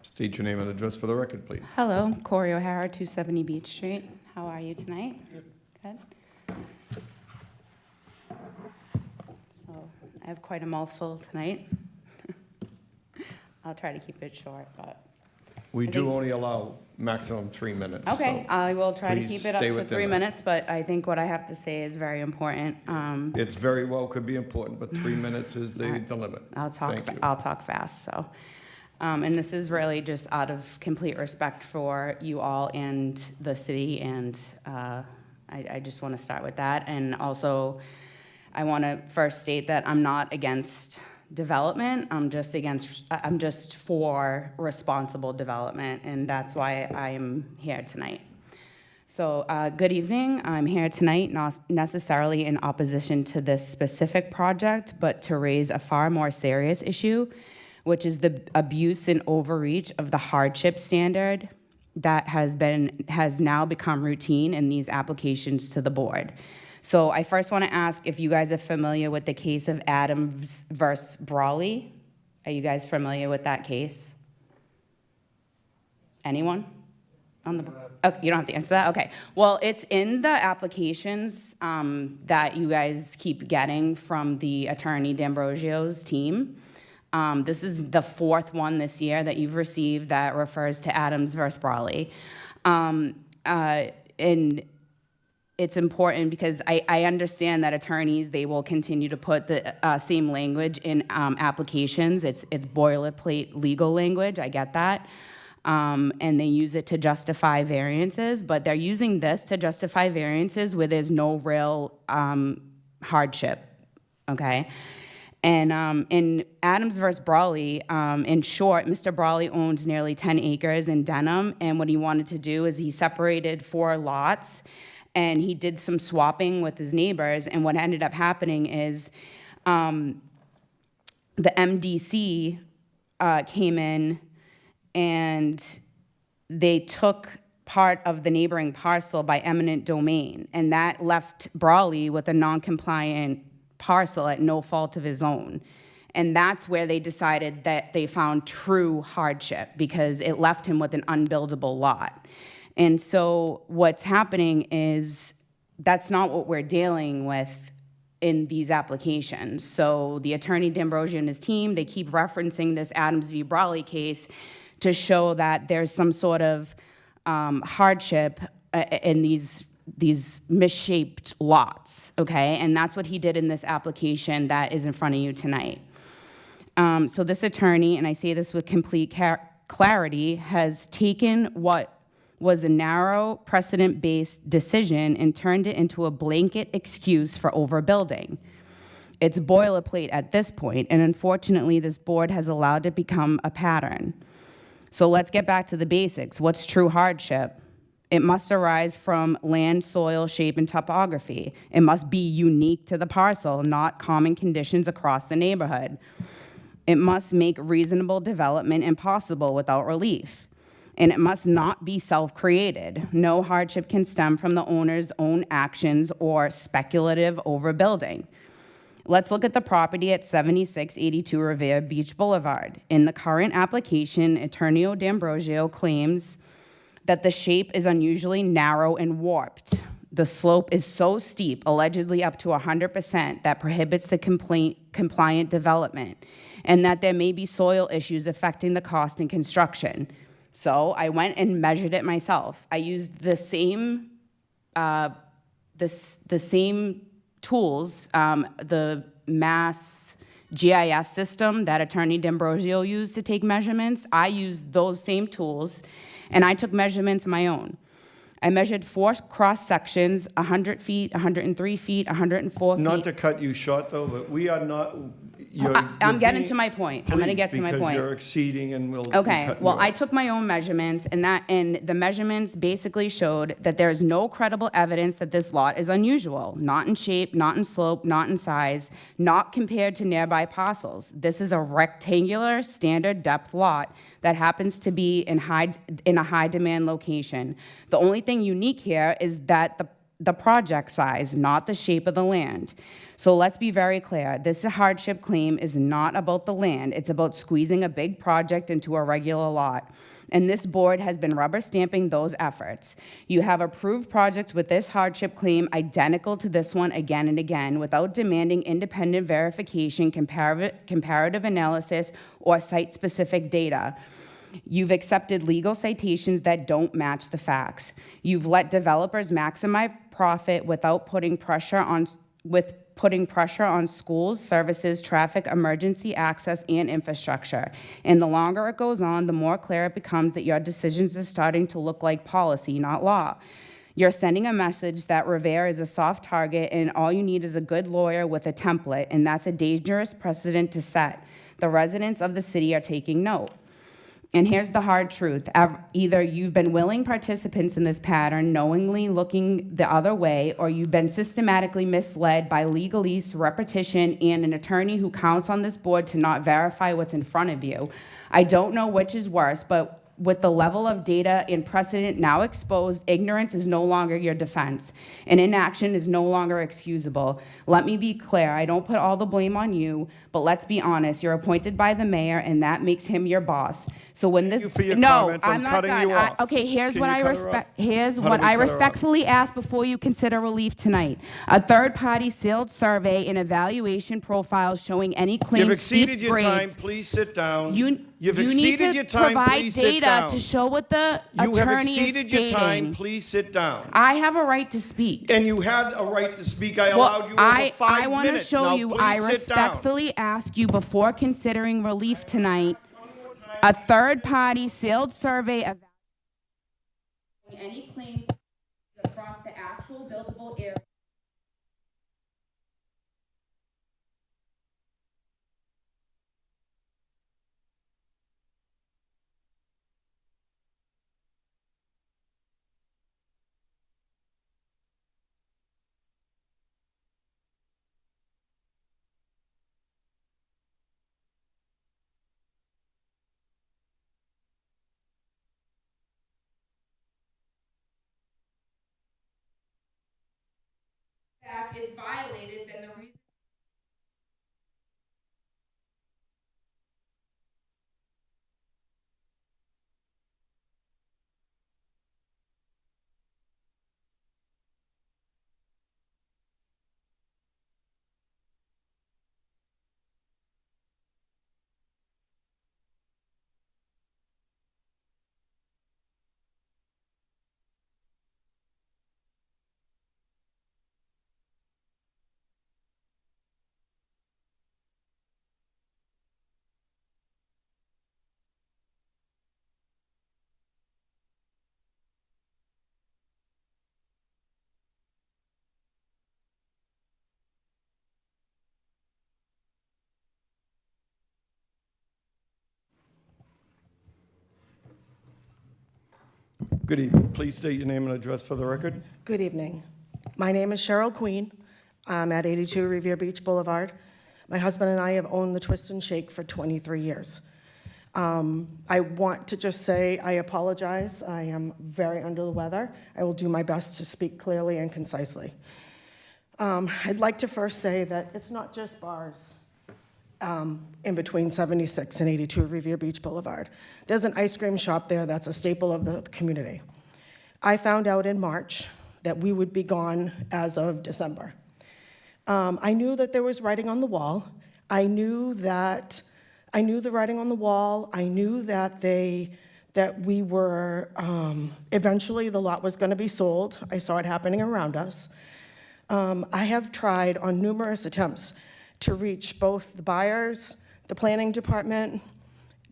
State your name and address for the record, please. Hello, Corey O'Hara, 270 Beach Street. How are you tonight? Good. So I have quite a mouthful tonight. I'll try to keep it short, but. We do only allow maximum 3 minutes. Okay, so I will try to please keep it up stay to within 3 that. minutes, but I think what I have to say is very important. It's very well could be important, but 3 minutes is the limit. I'll talk. Thank you. I'll talk fast. So, and this is really just out of complete respect for you all and the city, and I just want to start with that. And also, I want to first state that I'm not against development. I'm just for responsible development, and that's why I'm here tonight. So, good evening. I'm here tonight not necessarily in opposition to this specific project, but to raise a far more serious issue, which is the abuse and overreach of the hardship standard that has now become routine in these applications to the board. So I first want to ask if you guys are familiar with the case of Adams versus Brawley. Are you guys familiar with that case? Anyone? Oh, you don't have to answer that? Okay. Well, it's in the applications that you guys keep getting from the attorney D'Ambrosio's team. This is the fourth one this year that you've received that refers to Adams versus Brawley. And it's important because I understand that attorneys, they will continue to put the same language in applications. It's boilerplate legal language, I get that. And they use it to justify variances, but they're using this to justify variances where there's no real hardship, okay? And in Adams versus Brawley, in short, Mr. Brawley owned nearly 10 acres in Denham, and what he wanted to do is he separated 4 lots, and he did some swapping with his neighbors, and what ended up happening is the MDC came in and they took part of the neighboring parcel by eminent domain, and that left Brawley with a non-compliant parcel at no fault of his own. And that's where they decided that they found true hardship, because it left him with an unbuildable lot. And so what's happening is that's not what we're dealing with in these applications. So the attorney D'Ambrosio and his team, they keep referencing this Adams v. Brawley case to show that there's some sort of hardship in these misshaped lots, okay? And that's what he did in this application that is in front of you tonight. So this attorney, and I say this with complete clarity, has taken what was a narrow precedent-based decision and turned it into a blanket excuse for overbuilding. It's boilerplate at this point, and unfortunately, this board has allowed it to become a pattern. So let's get back to the basics. What's true hardship? It must arise from land, soil, shape, and topography. It must be unique to the parcel, not common conditions across the neighborhood. It must make reasonable development impossible without relief. And it must not be self-created. No hardship can stem from the owner's own actions or speculative overbuilding. Let's look at the property at 7682 Revere Beach Boulevard. In the current application, Attorney D'Ambrosio claims that the shape is unusually narrow and warped. The slope is so steep, allegedly up to 100%, that prohibits the compliant development, and that there may be soil issues affecting the cost and construction. So I went and measured it myself. I used the same tools, the Mass GIS system that Attorney D'Ambrosio used to take measurements. I used those same tools, and I took measurements of my own. I measured 4 cross sections, 100 feet, 103 feet, 104 feet. Not to cut you short, though, but we are not. I'm getting to my point. I'm going to get to my Because point. you're exceeding, and we'll. Okay, well, I took my own measurements, and the measurements basically showed that there is no credible evidence that this lot is unusual, not in shape, not in slope, not in size, not compared to nearby parcels. This is a rectangular, standard depth lot that happens to be in a high demand location. The only thing unique here is that the project size, not the shape of the land. So let's be very clear. This hardship claim is not about the land. It's about squeezing a big project into a regular lot. And this board has been rubber stamping those efforts. You have approved projects with this hardship claim identical to this one again and again without demanding independent verification, comparative analysis, or site-specific data. You've accepted legal citations that don't match the facts. You've let developers maximize profit without putting pressure on schools, services, traffic, emergency access, and infrastructure. And the longer it goes on, the more clear it becomes that your decisions are starting to look like policy, not law. You're sending a message that Revere is a soft target and all you need is a good lawyer with a template, and that's a dangerous precedent to set. The residents of the city are taking note. And here's the hard truth. Either you've been willing participants in this pattern, knowingly looking the other way, or you've been systematically misled by legalese, repetition, and an attorney who counts on this board to not verify what's in front of you. I don't know which is worse, but with the level of data and precedent now exposed, ignorance is no longer your defense, and inaction is no longer excusable. Let me be clear, I don't put all the blame on you, but let's be honest, you're appointed by the mayor, and that makes him your boss. So when this, Thank you for your no, comments. I'm not cutting done. you off. Okay, here's Can what you I cut her respect. off? Here's How do what we I cut her off? respectfully ask before you consider relief tonight. A third-party sealed survey and evaluation profile showing any claims You've exceeded steep your time. grades. Please sit down. You've You've need exceeded to your time. provide Please sit data down. to show what the You have attorney is exceeded your time. stating. Please sit down. I have a right to speak. And you had a right to speak. I Well, allowed you over 5 I want to minutes. show Now, you, please I sit down. respectfully ask you before considering relief tonight, a third-party sealed survey evaluating any claims across the actual buildable area. setback is violated, then the reason. Good evening. Please state your name and address for the record. Good evening. My name is Cheryl Queen. I'm at 82 Revere Beach Boulevard. My husband and I have owned the Twist and Shake for 23 years. I want to just say I apologize. I am very under the weather. I will do my best to speak clearly and concisely. I'd like to first say that it's not just bars in between 76 and 82 Revere Beach Boulevard. There's an ice cream shop there that's a staple of the community. I found out in March that we would be gone as of December. I knew that there was writing on the wall. I knew the writing on the wall. I knew that we were, eventually the lot was gonna be sold. I saw it happening around us. I have tried on numerous attempts to reach both the buyers, the planning department,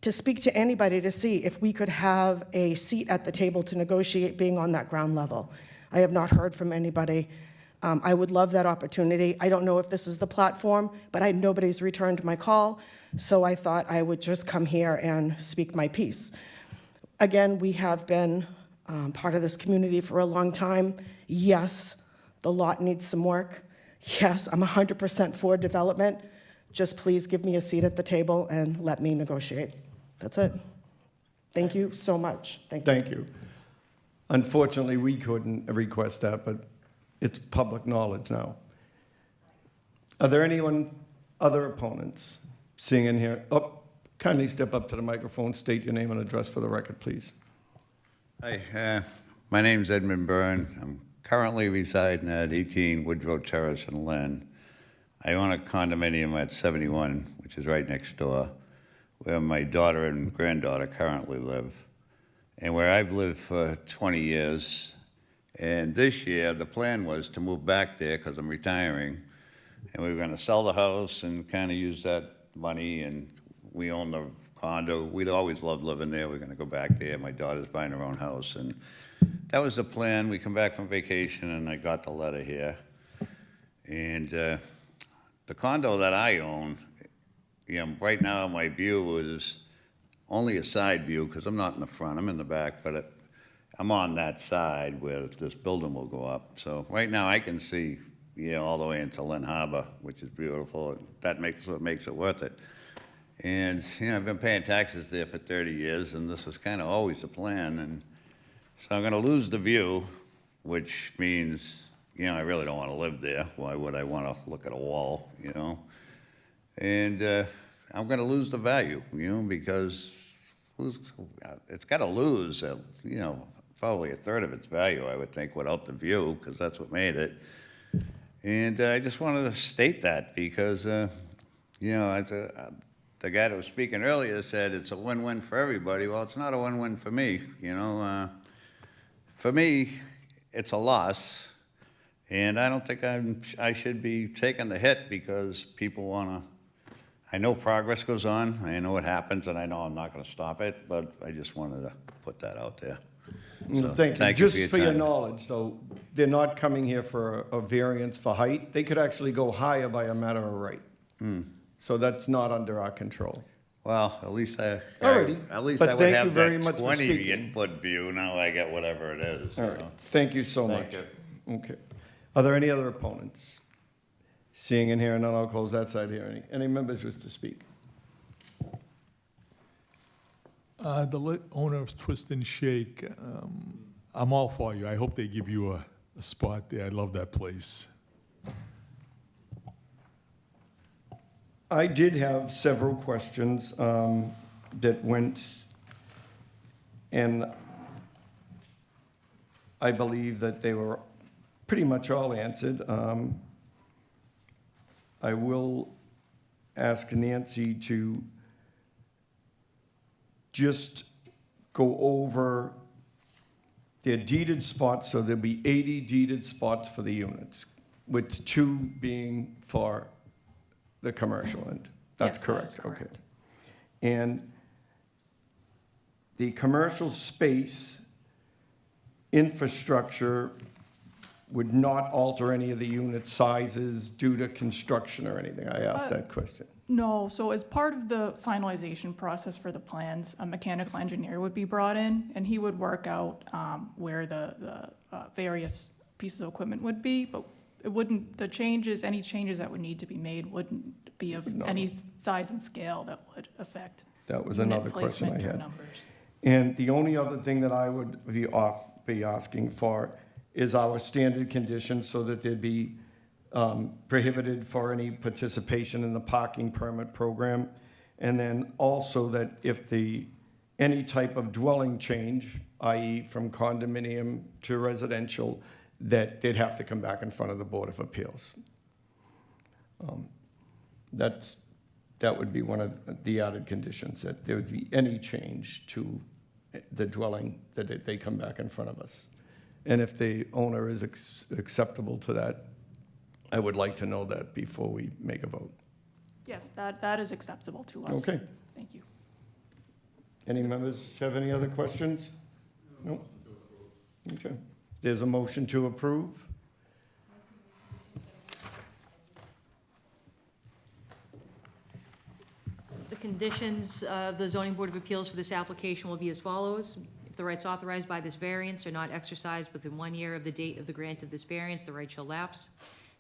to speak to anybody to see if we could have a seat at the table to negotiate being on that ground level. I have not heard from anybody. I would love that opportunity. I don't know if this is the platform, but nobody's returned my call, so I thought I would just come here and speak my piece. Again, we have been part of this community for a long time. Yes, the lot needs some work. Yes, I'm 100% for development. Just please give me a seat at the table and let me negotiate. That's it. Thank you so much. Thank you. Thank you. Unfortunately, we couldn't request that, but it's public knowledge now. Are there other opponents? Seeing in here, kindly step up to the microphone, state your name and address for the record, please. Hi, my name's Edmund Byrne. I'm currently residing at 18 Woodrow Terrace in Lynn. I own a condominium at 71, which is right next door, where my daughter and granddaughter currently live, and where I've lived for 20 years. And this year, the plan was to move back there because I'm retiring, and we were going to sell the house and kind of use that money, and we own the condo. We'd always loved living there. We're going to go back there. My daughter's buying her own house, and that was the plan. We come back from vacation, and I got the letter here. And the condo that I own, right now my view is only a side view because I'm not in the front. I'm in the back, but I'm on that side where this building will go up. So right now I can see, all the way into Lynn Harbor, which is beautiful. That makes what makes it worth it. And I've been paying taxes there for 30 years, and this was kind of always the plan. And so I'm going to lose the view, which means, I really don't want to live there. Why would I want to look at a wall, And I'm going to lose the value, because it's got to lose, probably a third of its value, I would think, without the view, because that's what made it. And I just wanted to state that because, the guy that was speaking earlier said it's a win-win for everybody. Well, it's not a win-win for me, For me, it's a loss, and I don't think I should be taking the hit because people want to. I know progress goes on, I know what happens, and I know I'm not going to stop it, but I just wanted to put that out there. So, Thank you. Just for your time. knowledge, though, they're not coming here for a variance for height. They could actually go higher by a matter of right. So that's not under our control. Well, at least I But would thank you have very that much for speaking. 20-foot view. Now I get whatever it is. All right. Thank you so much. Okay. Are there any other opponents? Seeing in here, and then I'll close that side here. Any members wish to speak? The owner of Twist and Shake, I'm all for you. I hope they give you a spot there. I love that place. I did have several questions that went, and I believe that they were pretty much all answered. I will ask Nancy to just go over their deeded spots, so there'll be 80 deeded spots for the units, with 2 being for the commercial end. That's Yes, that correct, is correct. okay. And the commercial space infrastructure would not alter any of the unit sizes due to construction or anything? I asked that question. No, so as part of the finalization process for the plans, a mechanical engineer would be brought in, and he would work out where the various pieces of equipment would be, but it wouldn't, any changes that would need to be made wouldn't be of any size and scale that would affect That was unit another question I placement or had. numbers. And the only other thing that I would be asking for is our standard conditions, so that there'd be prohibited for any participation in the parking permit program. And then also that if any type of dwelling change, i.e. from condominium to residential, that they'd have to come back in front of the Board of Appeals. That would be one of the added conditions, that there would be any change to the dwelling, that they come back in front of us. And if the owner is acceptable to that, I would like to know that before we make a vote. Yes, that is acceptable to us. Okay. Thank you. Any members have any other questions? No? Okay. There's a motion to approve. The conditions of the zoning board of appeals for this application will be as follows. If the rights authorized by this variance are not exercised within 1 year of the date of the grant of this variance, the right shall lapse.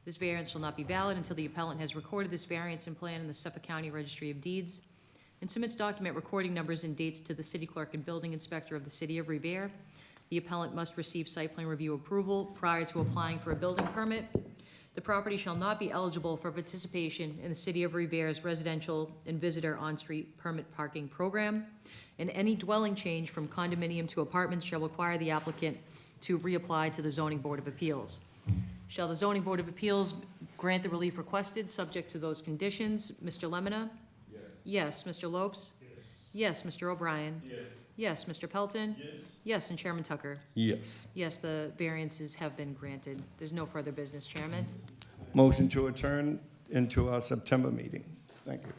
This variance shall not be valid until the appellant has recorded this variance and plan in the Suffolk County Registry of Deeds and submits document recording numbers and dates to the city clerk and building inspector of the city of Revere. The appellant must receive site plan review approval prior to applying for a building permit. The property shall not be eligible for participation in the city of Revere's residential and visitor on-street permit parking program. And any dwelling change from condominium to apartments shall require the applicant to reapply to the zoning board of appeals. Shall the zoning board of appeals grant the relief requested, subject to those conditions? Mr. Lemonna? Yes. Yes. Mr. Lopes? Yes. Yes. Mr. O'Brien? Yes. Mr. Pelton? Yes, and Chairman Tucker? Yes. Yes, the variances have been granted. There's no further business, Chairman. Motion to adjourn into our September meeting. Thank you.